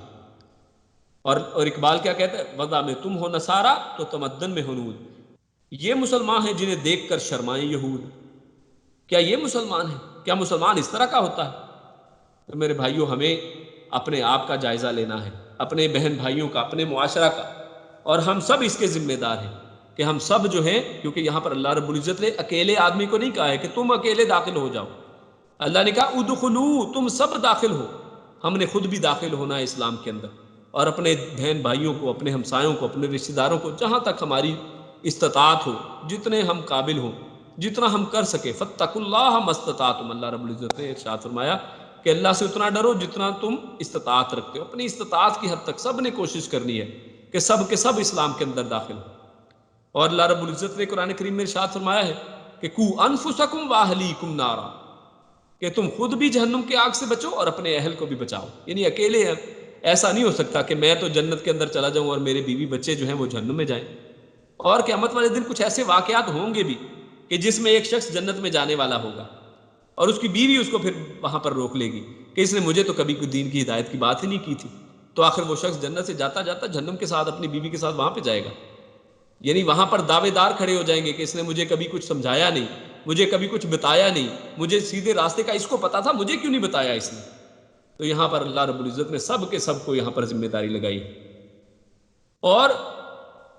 اور اقبال کیا کہتا ہے؟ وضع میں تم ہو نصارا تو تمدن میں ہنود، یہ مسلمان ہیں جنہیں دیکھ کر شرمائیں یہود۔ کیا یہ مسلمان ہیں؟ کیا مسلمان اس طرح کا ہوتا ہے؟ تو میرے بھائیوں، ہمیں اپنے آپ کا جائزہ لینا ہے، اپنے بہن بھائیوں کا، اپنے معاشرہ کا، اور ہم سب اس کے ذمہ دار ہیں کہ ہم سب جو ہیں، کیونکہ یہاں پر اللہ رب العزت نے اکیلے آدمی کو نہیں کہا ہے کہ تم اکیلے داخل ہو جاؤ، اللہ نے کہا ادخلوا، تم سب داخل ہو۔ ہم نے خود بھی داخل ہونا ہے اسلام کے اندر، اور اپنے بہن بھائیوں کو، اپنے ہمسایوں کو، اپنے رشتہ داروں کو، جہاں تک ہماری استطاعت ہو، جتنے ہم قابل ہوں، جتنا ہم کر سکے، فاتقوا اللہ ما استطعتم، اللہ رب العزت نے ارشاد فرمایا کہ اللہ سے اتنا ڈرو جتنا تم استطاعت رکھتے ہو۔ اپنی استطاعت کی حد تک سب نے کوشش کرنی ہے کہ سب کے سب اسلام کے اندر داخل ہوں۔ اور اللہ رب العزت نے قرآن کریم میں ارشاد فرمایا ہے کہ قوا انفسکم واہلیکم نارا، کہ تم خود بھی جہنم کی آگ سے بچو اور اپنے اہل کو بھی بچاؤ۔ یعنی اکیلے ہیں، ایسا نہیں ہو سکتا کہ میں تو جنت کے اندر چلا جاؤں اور میرے بیوی بچے جو ہیں وہ جہنم میں جائیں۔ اور قیامت والے دن کچھ ایسے واقعات ہوں گے بھی کہ جس میں ایک شخص جنت میں جانے والا ہوگا اور اس کی بیوی اس کو پھر وہاں پر روک لے گی کہ اس نے مجھے تو کبھی کوئی دین کی ہدایت کی بات ہی نہیں کی تھی۔ تو آخر وہ شخص جنت سے جاتا جاتا جہنم کے ساتھ اپنی بیوی کے ساتھ وہاں پہ جائے گا۔ یعنی وہاں پر دعوے دار کھڑے ہو جائیں گے کہ اس نے مجھے کبھی کچھ سمجھایا نہیں، مجھے کبھی کچھ بتایا نہیں، مجھے سیدھے راستے کا اس کو پتا تھا، مجھے کیوں نہیں بتایا اس نے۔ تو یہاں پر اللہ رب العزت نے سب کے سب کو یہاں پر ذمہ داری لگائی۔ اور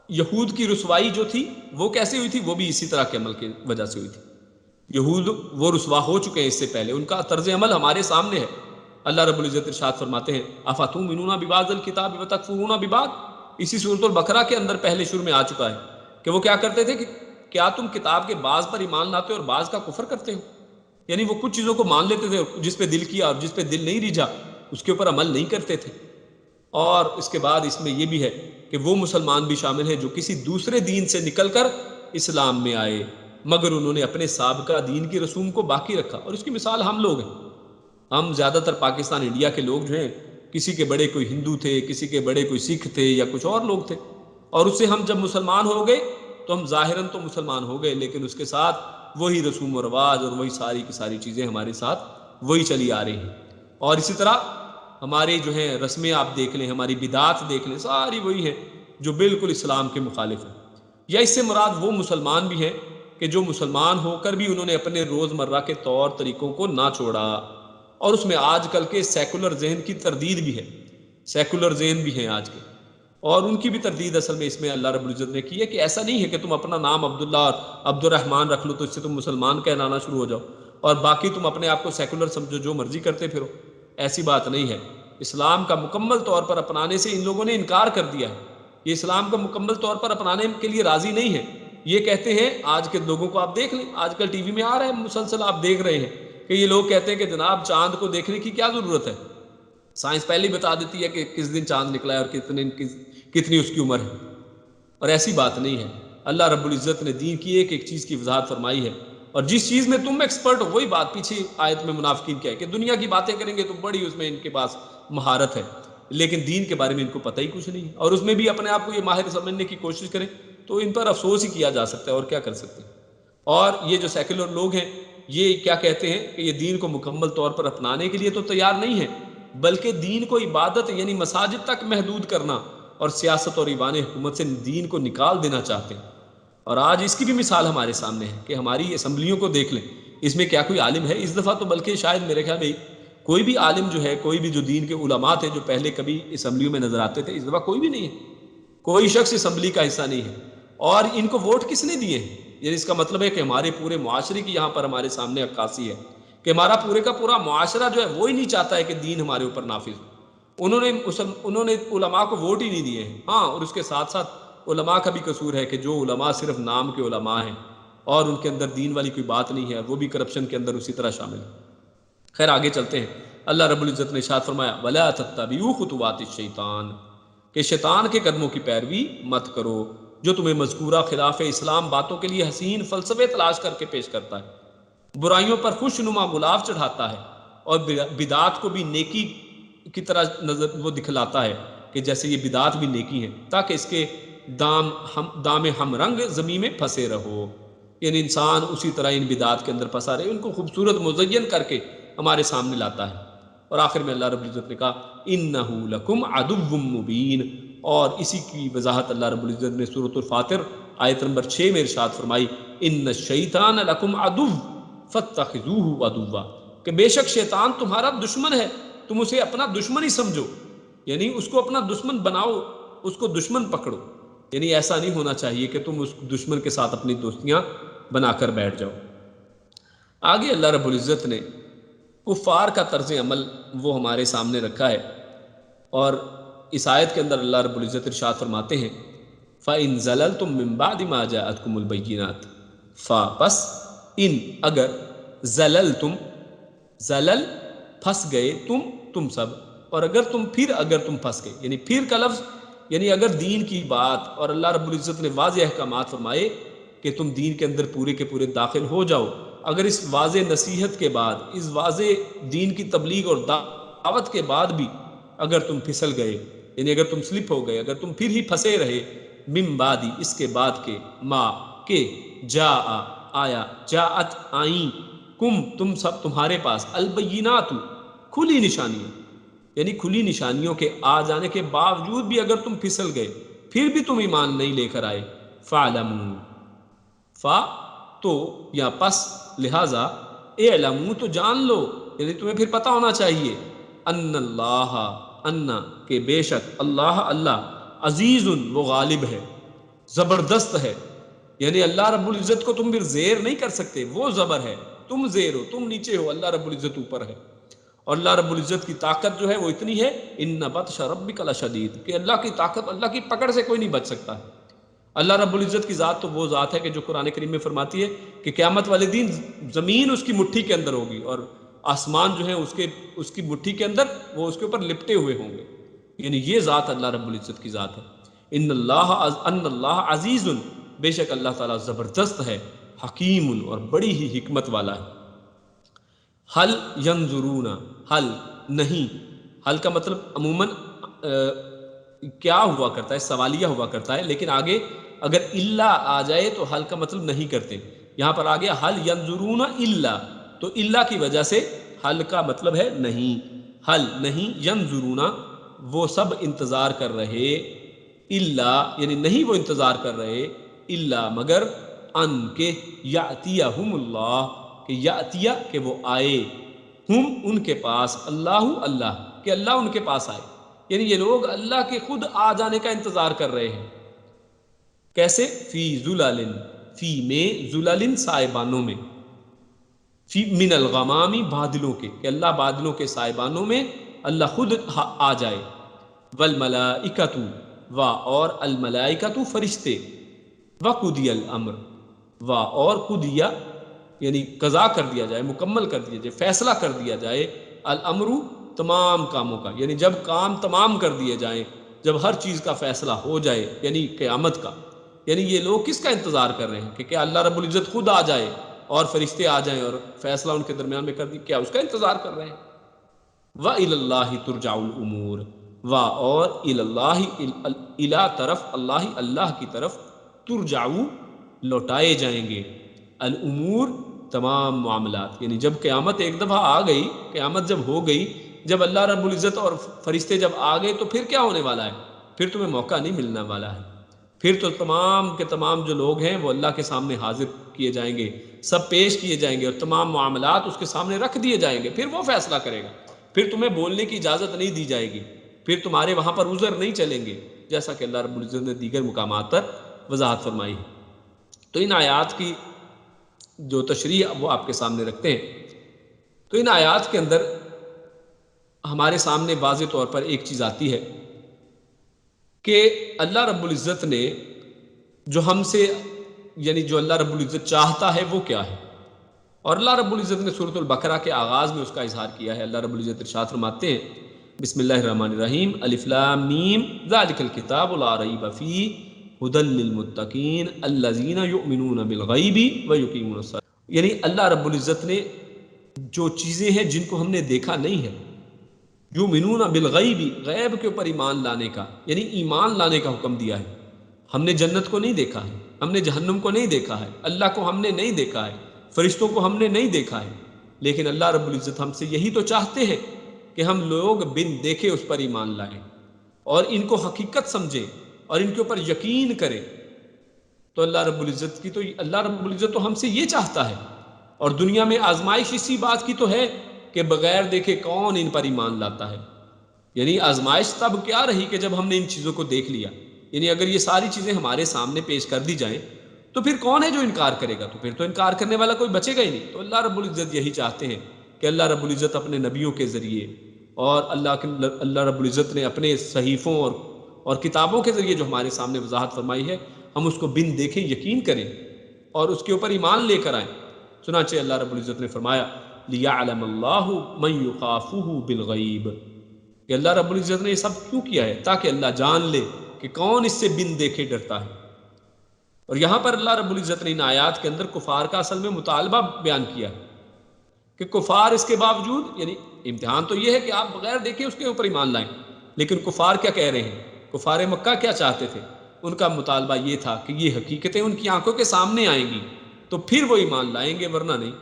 یہود کی رسوائی جو تھی وہ کیسے ہوئی تھی؟ وہ بھی اسی طرح کے عمل کی وجہ سے ہوئی تھی۔ یہود وہ رسوا ہو چکے ہیں اس سے پہلے، ان کا طرز عمل ہمارے سامنے ہے۔ اللہ رب العزت ارشاد فرماتے ہیں افتؤمنون ببعض الکتاب وتکفرون ببعض، اسی سورۃ البقرہ کے اندر پہلے شروع میں آ چکا ہے کہ وہ کیا کرتے تھے کہ کیا تم کتاب کے بعض پر ایمان لاتے ہو اور بعض کا کفر کرتے ہو؟ یعنی وہ کچھ چیزوں کو مان لیتے تھے، جس پہ دل کیا، اور جس پہ دل نہیں ریجھا اس کے اوپر عمل نہیں کرتے تھے۔ اور اس کے بعد اس میں یہ بھی ہے کہ وہ مسلمان بھی شامل ہیں جو کسی دوسرے دین سے نکل کر اسلام میں آئے، مگر انہوں نے اپنے سابقہ دین کی رسوم کو باقی رکھا۔ اور اس کی مثال ہم لوگ ہیں۔ ہم زیادہ تر پاکستان انڈیا کے لوگ جو ہیں، کسی کے بڑے کوئی ہندو تھے، کسی کے بڑے کوئی سکھ تھے یا کچھ اور لوگ تھے، اور اس سے ہم جب مسلمان ہو گئے تو ہم ظاہراً تو مسلمان ہو گئے، لیکن اس کے ساتھ وہی رسوم و رواج اور وہی ساری کی ساری چیزیں ہمارے ساتھ وہی چلی آ رہی ہیں۔ اور اسی طرح ہمارے جو ہیں رسمیں آپ دیکھ لیں، ہماری بدعات دیکھ لیں، ساری وہی ہیں جو بالکل اسلام کے مخالف ہیں۔ یا اس سے مراد وہ مسلمان بھی ہیں کہ جو مسلمان ہو کر بھی انہوں نے اپنے روزمرہ کے طور طریقوں کو نہ چھوڑا، اور اس میں آج کل کے سیکولر ذہن کی تردید بھی ہے، سیکولر ذہن بھی ہیں آج کے، اور ان کی بھی تردید اصل میں اس میں اللہ رب العزت نے کی ہے کہ ایسا نہیں ہے کہ تم اپنا نام عبداللہ اور عبد الرحمن رکھ لو تو اس سے تم مسلمان کہلانا شروع ہو جاؤ اور باقی تم اپنے آپ کو سیکولر سمجھو، جو مرضی کرتے پھرو۔ ایسی بات نہیں ہے۔ اسلام کا مکمل طور پر اپنانے سے ان لوگوں نے انکار کر دیا ہے، یہ اسلام کا مکمل طور پر اپنانے کے لیے راضی نہیں ہے۔ یہ کہتے ہیں، آج کے لوگوں کو آپ دیکھ لیں، آج کل ٹی وی میں آ رہے ہیں مسلسل، آپ دیکھ رہے ہیں کہ یہ لوگ کہتے ہیں کہ جناب چاند کو دیکھنے کی کیا ضرورت ہے، سائنس پہلے ہی بتا دیتی ہے کہ کس دن چاند نکلا ہے اور کتنی اس کی عمر ہے۔ اور ایسی بات نہیں ہے۔ اللہ رب العزت نے دین کی ایک ایک چیز کی وضاحت فرمائی ہے، اور جس چیز میں تم ایکسپرٹ ہو، وہی بات پیچھے آیت میں منافقین کیا ہے کہ دنیا کی باتیں کریں گے تو بڑی اس میں ان کے پاس مہارت ہے، لیکن دین کے بارے میں ان کو پتہ ہی کچھ نہیں ہے، اور اس میں بھی اپنے آپ کو یہ ماہر سمجھنے کی کوشش کریں تو ان پر افسوس ہی کیا جا سکتا ہے، اور کیا کر سکتے ہیں۔ اور یہ جو سیکولر لوگ ہیں یہ کیا کہتے ہیں کہ یہ دین کو مکمل طور پر اپنانے کے لیے تو تیار نہیں ہے، بلکہ دین کو عبادت یعنی مساجد تک محدود کرنا اور سیاست اور ایوان حکومت سے دین کو نکال دینا چاہتے ہیں۔ اور آج اس کی بھی مثال ہمارے سامنے ہے کہ ہماری اسمبلیوں کو دیکھ لیں، اس میں کیا کوئی عالم ہے اس دفعہ؟ تو بلکہ شاید میرے خیال میں کوئی بھی عالم جو ہے، کوئی بھی جو دین کے علماء تھے جو پہلے کبھی اسمبلیوں میں نظر آتے تھے، اس دفعہ کوئی بھی نہیں ہے، کوئی شخص اسمبلی کا حصہ نہیں ہے۔ اور ان کو ووٹ کس نے دیے ہیں؟ یعنی اس کا مطلب ہے کہ ہمارے پورے معاشرے کی یہاں پر ہمارے سامنے عکاسی ہے کہ ہمارا پورے کا پورا معاشرہ جو ہے وہ ہی نہیں چاہتا ہے کہ دین ہمارے اوپر نافذ ہو۔ انہوں نے علماء کو ووٹ ہی نہیں دیے ہیں۔ ہاں، اور اس کے ساتھ ساتھ علماء کا بھی قصور ہے کہ جو علماء صرف نام کے علماء ہیں اور ان کے اندر دین والی کوئی بات نہیں ہے، وہ بھی کرپشن کے اندر اسی طرح شامل ہے۔ خیر آگے چلتے ہیں۔ اللہ رب العزت نے ارشاد فرمایا وَلَا تَتَّبِعُوا خُطُوَاتِ الشَّيْطَانِ، کہ شیطان کے قدموں کی پیروی مت کرو جو تمہیں مذکورہ خلاف اسلام باتوں کے لیے حسین فلسفے تلاش کر کے پیش کرتا ہے، برائیوں پر خوش نما غلاف چڑھاتا ہے اور بدعات کو بھی نیکی کی طرح نظر وہ دکھلاتا ہے کہ جیسے یہ بدعات بھی نیکی ہیں، تاکہ اس کے دام ہم رنگ زمین میں پھنسے رہو۔ یعنی انسان اسی طرح ان بدعات کے اندر پھنسا رہے، ان کو خوبصورت مزین کر کے ہمارے سامنے لاتا ہے۔ اور آخر میں اللہ رب العزت نے کہا اِنَّهُ لَكُمْ عَدُوٌّ مُّبِينٌ، اور اسی کی وضاحت اللہ رب العزت نے سورۃ الفاطر آیت نمبر 6 میں ارشاد فرمائی اِنَّ الشَّيْطَانَ لَكُمْ عَدُوٌّ فَاتَّخِذُوهُ عَدُوًّا، کہ بے شک شیطان تمہارا دشمن ہے، تم اسے اپنا دشمن ہی سمجھو، یعنی اس کو اپنا دشمن بناؤ، اس کو دشمن پکڑو۔ یعنی ایسا نہیں ہونا چاہیے کہ تم اس دشمن کے ساتھ اپنی دوستیاں بنا کر بیٹھ جاؤ۔ آگے اللہ رب العزت نے کفار کا طرز عمل وہ ہمارے سامنے رکھا ہے، اور اس آیت کے اندر اللہ رب العزت ارشاد فرماتے ہیں فَإِن زَلَلْتُم مِّن بَعْدِ مَا جَاءَتْكُمُ الْبَيِّنَاتُ، پس ان اگر زللتم، زلل پھنس گئے تم سب، اور اگر تم پھنس گئے، یعنی پھر کا لفظ یعنی اگر دین کی بات اور اللہ رب العزت نے واضح احکامات فرمائے کہ تم دین کے اندر پورے کے پورے داخل ہو جاؤ، اگر اس واضح نصیحت کے بعد، اس واضح دین کی تبلیغ اور دعوت کے بعد بھی اگر تم پھسل گئے، یعنی اگر تم سلپ ہو گئے، اگر تم پھر ہی پھنسے رہے، من بعدی اس کے بعد کے، ما کے، جاء آیا، جاءت آئیں، کم تم سب تمہارے پاس، البینات کھلی نشانیاں، یعنی کھلی نشانیوں کے آ جانے کے باوجود بھی اگر تم پھسل گئے، پھر بھی تم ایمان نہیں لے کر آئے، فَعْلَمُوا، فا تو یا پس لہذا، اعلموا تو جان لو، یعنی تمہیں پھر پتہ ہونا چاہیے، ان اللہ، ان کہ بے شک اللہ عزیز وہ غالب ہے، زبردست ہے، یعنی اللہ رب العزت کو تم پھر زیر نہیں کر سکتے، وہ زبر ہے، تم زیر ہو، تم نیچے ہو، اللہ رب العزت اوپر ہے۔ اور اللہ رب العزت کی طاقت جو ہے وہ اتنی ہے، ان بطش ربک لشدید، کہ اللہ کی طاقت، اللہ کی پکڑ سے کوئی نہیں بچ سکتا۔ اللہ رب العزت کی ذات تو وہ ذات ہے کہ جو قرآن کریم میں فرماتی ہے کہ قیامت والے دن زمین اس کی مٹھی کے اندر ہوگی اور آسمان جو ہے اس کی مٹھی کے اندر وہ اس کے اوپر لپٹے ہوئے ہوں گے، یعنی یہ ذات اللہ رب العزت کی ذات ہے۔ ان اللہ عزیز، بے شک اللہ تعالیٰ زبردست ہے، حکیم اور بڑی ہی حکمت والا ہے۔ حل ینظرون، حل نہیں، حل کا مطلب عموماً کیا ہوا کرتا ہے، سوالیہ ہوا کرتا ہے، لیکن آگے اگر الا آ جائے تو حل کا مطلب نہیں کرتے۔ یہاں پر آ گیا حل ینظرون الا، تو الا کی وجہ سے حل کا مطلب ہے نہیں، حل نہیں، ینظرون وہ سب انتظار کر رہے، الا یعنی نہیں وہ انتظار کر رہے، الا مگر، ان کے، یاتیہم اللہ کہ یاتیہ کہ وہ آئے، ہم ان کے پاس، اللہ کہ اللہ ان کے پاس آئے، یعنی یہ لوگ اللہ کے خود آ جانے کا انتظار کر رہے ہیں۔ کیسے؟ فی ظلال، فی میں، ظلال سائبانوں میں، فی من الغمامی بادلوں کے، کہ اللہ بادلوں کے سائبانوں میں اللہ خود آ جائے، والملائکۃ و اور الملائکۃ فرشتے، وقضی الامر و اور قضیہ یعنی قضا کر دیا جائے، مکمل کر دیا جائے، فیصلہ کر دیا جائے، الامر تمام کاموں کا، یعنی جب کام تمام کر دیے جائیں، جب ہر چیز کا فیصلہ ہو جائے، یعنی قیامت کا، یعنی یہ لوگ کس کا انتظار کر رہے ہیں کہ کیا اللہ رب العزت خود آ جائے اور فرشتے آ جائیں اور فیصلہ ان کے درمیان میں کر دی، کیا اس کا انتظار کر رہے ہیں؟ وَإِلَى اللَّهِ تُرْجَعُ الْأُمُورُ و اور اِلَى طرف اللہ کی طرف، ترجعو لوٹائے جائیں گے، الامور تمام معاملات، یعنی جب قیامت ایک دفعہ آ گئی، قیامت جب ہو گئی، جب اللہ رب العزت اور فرشتے جب آ گئے تو پھر کیا ہونے والا ہے؟ پھر تمہیں موقع نہیں ملنے والا ہے۔ پھر تو تمام کے تمام جو لوگ ہیں وہ اللہ کے سامنے حاضر کیے جائیں گے، سب پیش کیے جائیں گے اور تمام معاملات اس کے سامنے رکھ دیے جائیں گے، پھر وہ فیصلہ کرے گا، پھر تمہیں بولنے کی اجازت نہیں دی جائے گی، پھر تمہارے وہاں پر عذر نہیں چلیں گے، جیسا کہ اللہ رب العزت نے دیگر مقامات پر وضاحت فرمائی ہے۔ تو ان آیات کی جو تشریح وہ آپ کے سامنے رکھتے ہیں، تو ان آیات کے اندر ہمارے سامنے واضح طور پر ایک چیز آتی ہے کہ اللہ رب العزت نے جو ہم سے یعنی جو اللہ رب العزت چاہتا ہے وہ کیا ہے، اور اللہ رب العزت نے سورۃ البقرہ کے آغاز میں اس کا اظہار کیا ہے۔ اللہ رب العزت ارشاد فرماتے ہیں بسم اللہ الرحمن الرحیم الف لام میم ذالک الکتاب لا ریب فیہ ھدی للمتقین الذین یؤمنون بالغیب ویقیمون الصلاۃ، یعنی اللہ رب العزت نے جو چیزیں ہیں جن کو ہم نے دیکھا نہیں ہے، یؤمنون بالغیب، غیب کے اوپر ایمان لانے کا یعنی ایمان لانے کا حکم دیا ہے۔ ہم نے جنت کو نہیں دیکھا ہے، ہم نے جہنم کو نہیں دیکھا ہے، اللہ کو ہم نے نہیں دیکھا ہے، فرشتوں کو ہم نے نہیں دیکھا ہے، لیکن اللہ رب العزت ہم سے یہی تو چاہتے ہیں کہ ہم لوگ بن دیکھے اس پر ایمان لائیں اور ان کو حقیقت سمجھیں اور ان کے اوپر یقین کریں۔ تو اللہ رب العزت تو ہم سے یہ چاہتا ہے، اور دنیا میں آزمائش اسی بات کی تو ہے کہ بغیر دیکھے کون ان پر ایمان لاتا ہے۔ یعنی آزمائش تب کیا رہی کہ جب ہم نے ان چیزوں کو دیکھ لیا، یعنی اگر یہ ساری چیزیں ہمارے سامنے پیش کر دی جائیں تو پھر کون ہے جو انکار کرے گا؟ تو پھر تو انکار کرنے والا کوئی بچے گا ہی نہیں۔ تو اللہ رب العزت یہی چاہتے ہیں کہ اللہ رب العزت اپنے نبیوں کے ذریعے اور اللہ رب العزت نے اپنے صحیفوں اور کتابوں کے ذریعے جو ہمارے سامنے وضاحت فرمائی ہے، ہم اس کو بن دیکھیں یقین کریں اور اس کے اوپر ایمان لے کر آئیں۔ چنانچہ اللہ رب العزت نے فرمایا لِيَعْلَمَ اللَّهُ مَن يُخَافُهُ بِالْغَيْبِ، کہ اللہ رب العزت نے یہ سب کیوں کیا ہے؟ تاکہ اللہ جان لے کہ کون اس سے بن دیکھے ڈرتا ہے۔ اور یہاں پر اللہ رب العزت نے ان آیات کے اندر کفار کا اصل میں مطالبہ بیان کیا کہ کفار اس کے باوجود، یعنی امتحان تو یہ ہے کہ آپ بغیر دیکھے اس کے اوپر ایمان لائیں، لیکن کفار کیا کہہ رہے ہیں؟ کفار مکہ کیا چاہتے تھے؟ ان کا مطالبہ یہ تھا کہ یہ حقیقتیں ان کی آنکھوں کے سامنے آئیں گی تو پھر وہ ایمان لائیں گے، ورنہ نہیں۔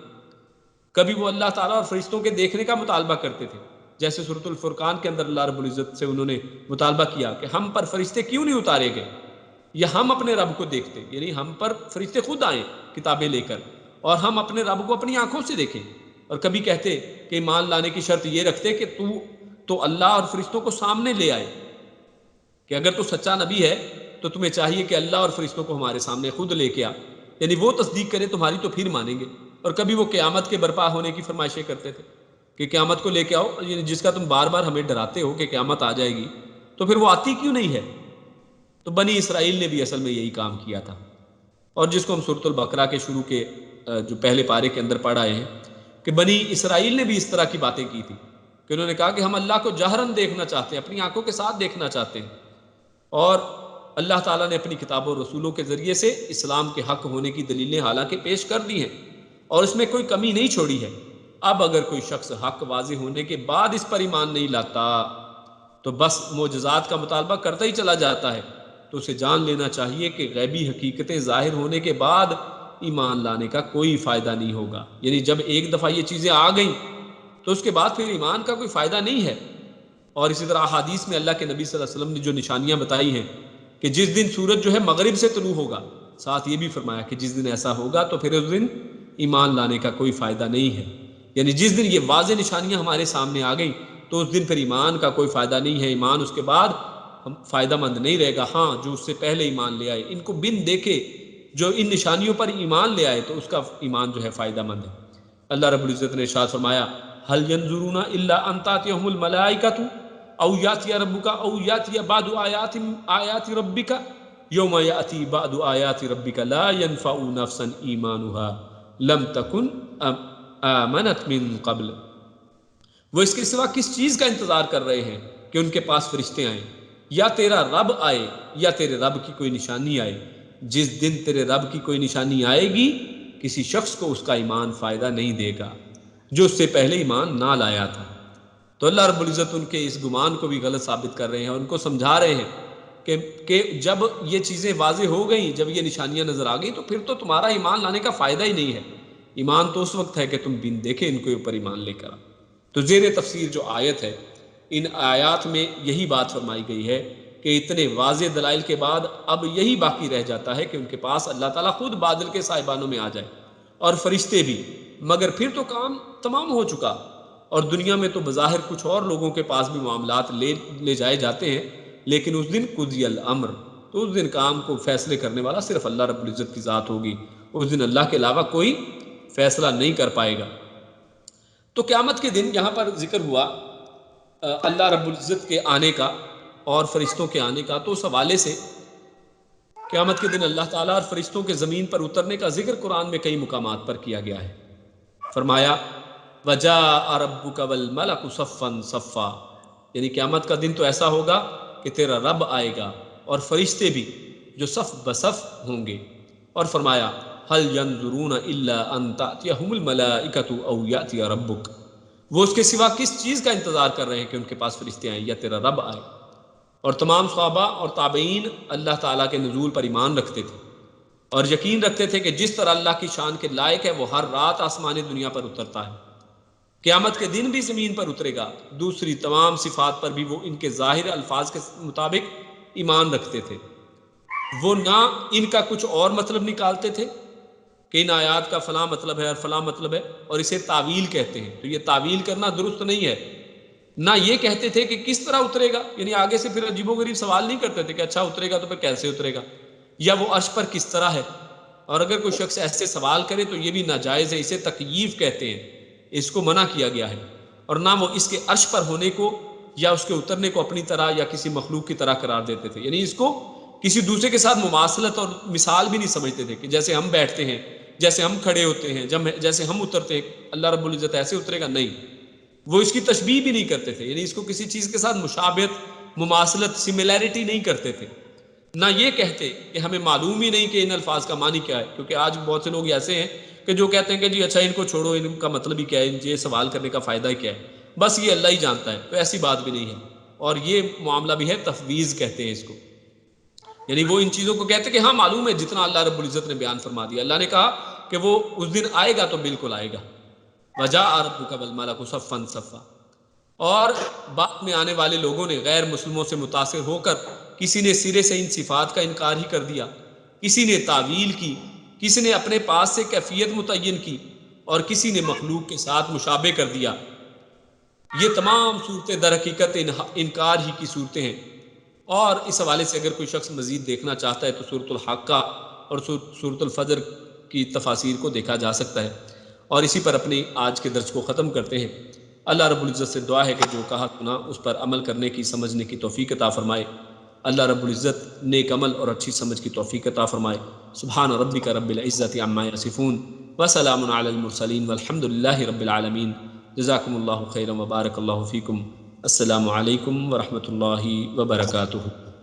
کبھی وہ اللہ تعالیٰ اور فرشتوں کے دیکھنے کا مطالبہ کرتے تھے، جیسے سورۃ الفرقان کے اندر اللہ رب العزت سے انہوں نے مطالبہ کیا کہ ہم پر فرشتے کیوں نہیں اتارے گئے، یا ہم اپنے رب کو دیکھتے، یعنی ہم پر فرشتے خود آئیں کتابیں لے کر اور ہم اپنے رب کو اپنی آنکھوں سے دیکھیں۔ اور کبھی کہتے کہ ایمان لانے کی شرط یہ رکھتے کہ تو اللہ اور فرشتوں کو سامنے لے آئے، کہ اگر تو سچا نبی ہے تو تمہیں چاہیے کہ اللہ اور فرشتوں کو ہمارے سامنے خود لے کے آ، یعنی وہ تصدیق کرے تمہاری تو پھر مانیں گے۔ اور کبھی وہ قیامت کے برپا ہونے کی فرمائشیں کرتے تھے کہ قیامت کو لے کے آؤ، یعنی جس کا تم بار بار ہمیں ڈراتے ہو کہ قیامت آ جائے گی، تو پھر وہ آتی کیوں نہیں ہے؟ تو بنی اسرائیل نے بھی اصل میں یہی کام کیا تھا، اور جس کو ہم سورۃ البقرہ کے شروع کے جو پہلے پارے کے اندر پڑھ آئے ہیں کہ بنی اسرائیل نے بھی اس طرح کی باتیں کی تھی کہ انہوں نے کہا کہ ہم اللہ کو جہرن دیکھنا چاہتے ہیں، اپنی آنکھوں کے ساتھ دیکھنا چاہتے ہیں، اور اللہ تعالیٰ نے اپنی کتابوں اور رسولوں کے ذریعے سے اسلام کے حق ہونے کی دلیلیں حالانکہ پیش کر دی ہیں اور اس میں کوئی کمی نہیں چھوڑی ہے۔ اب اگر کوئی شخص حق واضح ہونے کے بعد اس پر ایمان نہیں لاتا تو بس معجزات کا مطالبہ کرتا ہی چلا جاتا ہے، تو اسے جان لینا چاہیے کہ غیبی حقیقتیں ظاہر ہونے کے بعد ایمان لانے کا کوئی فائدہ نہیں ہوگا۔ یعنی جب ایک دفعہ یہ چیزیں آ گئیں تو اس کے بعد پھر ایمان کا کوئی فائدہ نہیں ہے۔ اور اسی طرح احادیث میں اللہ کے نبی صلی اللہ علیہ وسلم نے جو نشانیاں بتائی ہیں کہ جس دن سورج جو ہے مغرب سے طلوع ہوگا، ساتھ یہ بھی فرمایا کہ جس دن ایسا ہوگا تو پھر اس دن ایمان لانے کا کوئی فائدہ نہیں ہے۔ یعنی جس دن یہ واضح نشانیاں ہمارے سامنے آ گئیں تو اس دن پھر ایمان کا کوئی فائدہ نہیں ہے، ایمان اس کے بعد فائدہ مند نہیں رہے گا۔ ہاں جو اس سے پہلے ایمان لے آئے، ان کو بن دیکھے جو ان نشانیوں پر ایمان لے آئے تو اس کا ایمان جو ہے فائدہ مند ہے۔ اللہ رب العزت نے ارشاد فرمایا هل ينظرون الا ان تاتيهم الملائكة او ياتي ربك او ياتي بعض آیات ربك یوم یاتی بعض آیات ربک لا ينفع نفسا ایمانها لم تکن آمنت من قبل۔ وہ اس کے سوا کس چیز کا انتظار کر رہے ہیں کہ ان کے پاس فرشتے آئیں، یا تیرا رب آئے یا تیرے رب کی کوئی نشانی آئے۔ جس دن تیرے رب کی کوئی نشانی آئے گی کسی شخص کو اس کا ایمان فائدہ نہیں دے گا جو اس سے پہلے ایمان نہ لایا تھا۔ تو اللہ رب العزت ان کے اس گمان کو بھی غلط ثابت کر رہے ہیں اور ان کو سمجھا رہے ہیں کہ جب یہ چیزیں واضح ہو گئیں، جب یہ نشانیاں نظر آ گئیں تو پھر تو تمہارا ایمان لانے کا فائدہ ہی نہیں ہے۔ ایمان تو اس وقت ہے کہ تم بن دیکھے ان کے اوپر ایمان لے کر۔ تو زیر تفسیر جو آیت ہے، ان آیات میں یہی بات فرمائی گئی ہے کہ اتنے واضح دلائل کے بعد اب یہی باقی رہ جاتا ہے کہ ان کے پاس اللہ تعالیٰ خود بادل کے سائبانوں میں آ جائے اور فرشتے بھی، مگر پھر تو کام تمام ہو چکا، اور دنیا میں تو بظاہر کچھ اور لوگوں کے پاس بھی معاملات لے جائے جاتے ہیں، لیکن اس دن قضی الامر، تو اس دن کام کو فیصلے کرنے والا صرف اللہ رب العزت کی ذات ہوگی، اس دن اللہ کے علاوہ کوئی فیصلہ نہیں کر پائے گا۔ تو قیامت کے دن یہاں پر ذکر ہوا اللہ رب العزت کے آنے کا اور فرشتوں کے آنے کا، تو اس حوالے سے قیامت کے دن اللہ تعالیٰ اور فرشتوں کے زمین پر اترنے کا ذکر قرآن میں کئی مقامات پر کیا گیا ہے۔ فرمایا وَجَاءَ رَبُّكَ وَالْمَلَكُ صَفًّا صَفًّا، یعنی قیامت کا دن تو ایسا ہوگا کہ تیرا رب آئے گا اور فرشتے بھی جو صف بصف ہوں گے، اور فرمایا هَلْ يَنظُرُونَ إِلَّا أَن تَأْتِيَهُمُ الْمَلَائِكَةُ أَوْ يَأْتِيَ رَبُّكَ، وہ اس کے سوا کس چیز کا انتظار کر رہے ہیں کہ ان کے پاس فرشتے آئیں یا تیرا رب آئے۔ اور تمام صحابہ اور تابعین اللہ تعالیٰ کے نزول پر ایمان رکھتے تھے اور یقین رکھتے تھے کہ جس طرح اللہ کی شان کے لائق ہے وہ ہر رات آسمان دنیا پر اترتا ہے، قیامت کے دن بھی زمین پر اترے گا۔ دوسری تمام صفات پر بھی وہ ان کے ظاہر الفاظ کے مطابق ایمان رکھتے تھے، وہ نہ ان کا کچھ اور مطلب نکالتے تھے کہ ان آیات کا فلاں مطلب ہے اور فلاں مطلب ہے اور اسے تعویل کہتے ہیں، تو یہ تعویل کرنا درست نہیں ہے۔ نہ یہ کہتے تھے کہ کس طرح اترے گا، یعنی آگے سے پھر عجیب و غریب سوال نہیں کرتے تھے کہ اچھا اترے گا تو پھر کیسے اترے گا، یا وہ عرش پر کس طرح ہے، اور اگر کوئی شخص ایسے سوال کرے تو یہ بھی ناجائز ہے، اسے تکییف کہتے ہیں، اس کو منع کیا گیا ہے۔ اور نہ وہ اس کے عرش پر ہونے کو یا اس کے اترنے کو اپنی طرح یا کسی مخلوق کی طرح قرار دیتے تھے، یعنی اس کو کسی دوسرے کے ساتھ مماثلت اور مثال بھی نہیں سمجھتے تھے کہ جیسے ہم بیٹھتے ہیں، جیسے ہم کھڑے ہوتے ہیں، جیسے ہم اترتے ہیں اللہ رب العزت ایسے اترے گا، نہیں، وہ اس کی تشبیہ بھی نہیں کرتے تھے، یعنی اس کو کسی چیز کے ساتھ مشابہت، مماثلت، سملیرٹی نہیں کرتے تھے۔ نہ یہ کہتے کہ ہمیں معلوم ہی نہیں کہ ان الفاظ کا معنی کیا ہے، کیونکہ آج بہت سے لوگ ایسے ہیں کہ جو کہتے ہیں کہ جی اچھا ان کو چھوڑو، ان کا مطلب ہی کیا ہے، یہ سوال کرنے کا فائدہ ہی کیا ہے، بس یہ اللہ ہی جانتا ہے، تو ایسی بات بھی نہیں ہے۔ اور یہ معاملہ بھی ہے تفویض کہتے ہیں اس کو، یعنی وہ ان چیزوں کو کہتے ہیں کہ ہاں معلوم ہے جتنا اللہ رب العزت نے بیان فرما دیا، اللہ نے کہا کہ وہ اس دن آئے گا تو بالکل آئے گا۔ وَجَاءَ رَبُّكَ وَالْمَلَكُ صَفًّا صَفًّا، اور بعد میں آنے والے لوگوں نے غیر مسلموں سے متاثر ہو کر کسی نے سرے سے ان صفات کا انکار ہی کر دیا، کسی نے تعویل کی، کسی نے اپنے پاس سے کیفیت متعین کی، اور کسی نے مخلوق کے ساتھ مشابہ کر دیا۔ یہ تمام صورتیں در حقیقت انکار ہی کی صورتیں ہیں، اور اس حوالے سے اگر کوئی شخص مزید دیکھنا چاہتا ہے تو سورۃ الحاقہ اور سورۃ الفجر کی تفاسیر کو دیکھا جا سکتا ہے۔ اور اسی پر اپنی آج کے درس کو ختم کرتے ہیں۔ اللہ رب العزت سے دعا ہے کہ جو کہا سنا اس پر عمل کرنے کی، سمجھنے کی توفیق عطا فرمائے۔ اللہ رب العزت نیک عمل اور اچھی سمجھ کی توفیق عطا فرمائے۔ سبحان ربک رب العزت عما یصفون وسلام علی المرسلین والحمد للہ رب العالمین۔ جزاکم اللہ خیرا وبارک اللہ فیکم۔ السلام علیکم ورحمۃ اللہ وبرکاتہ۔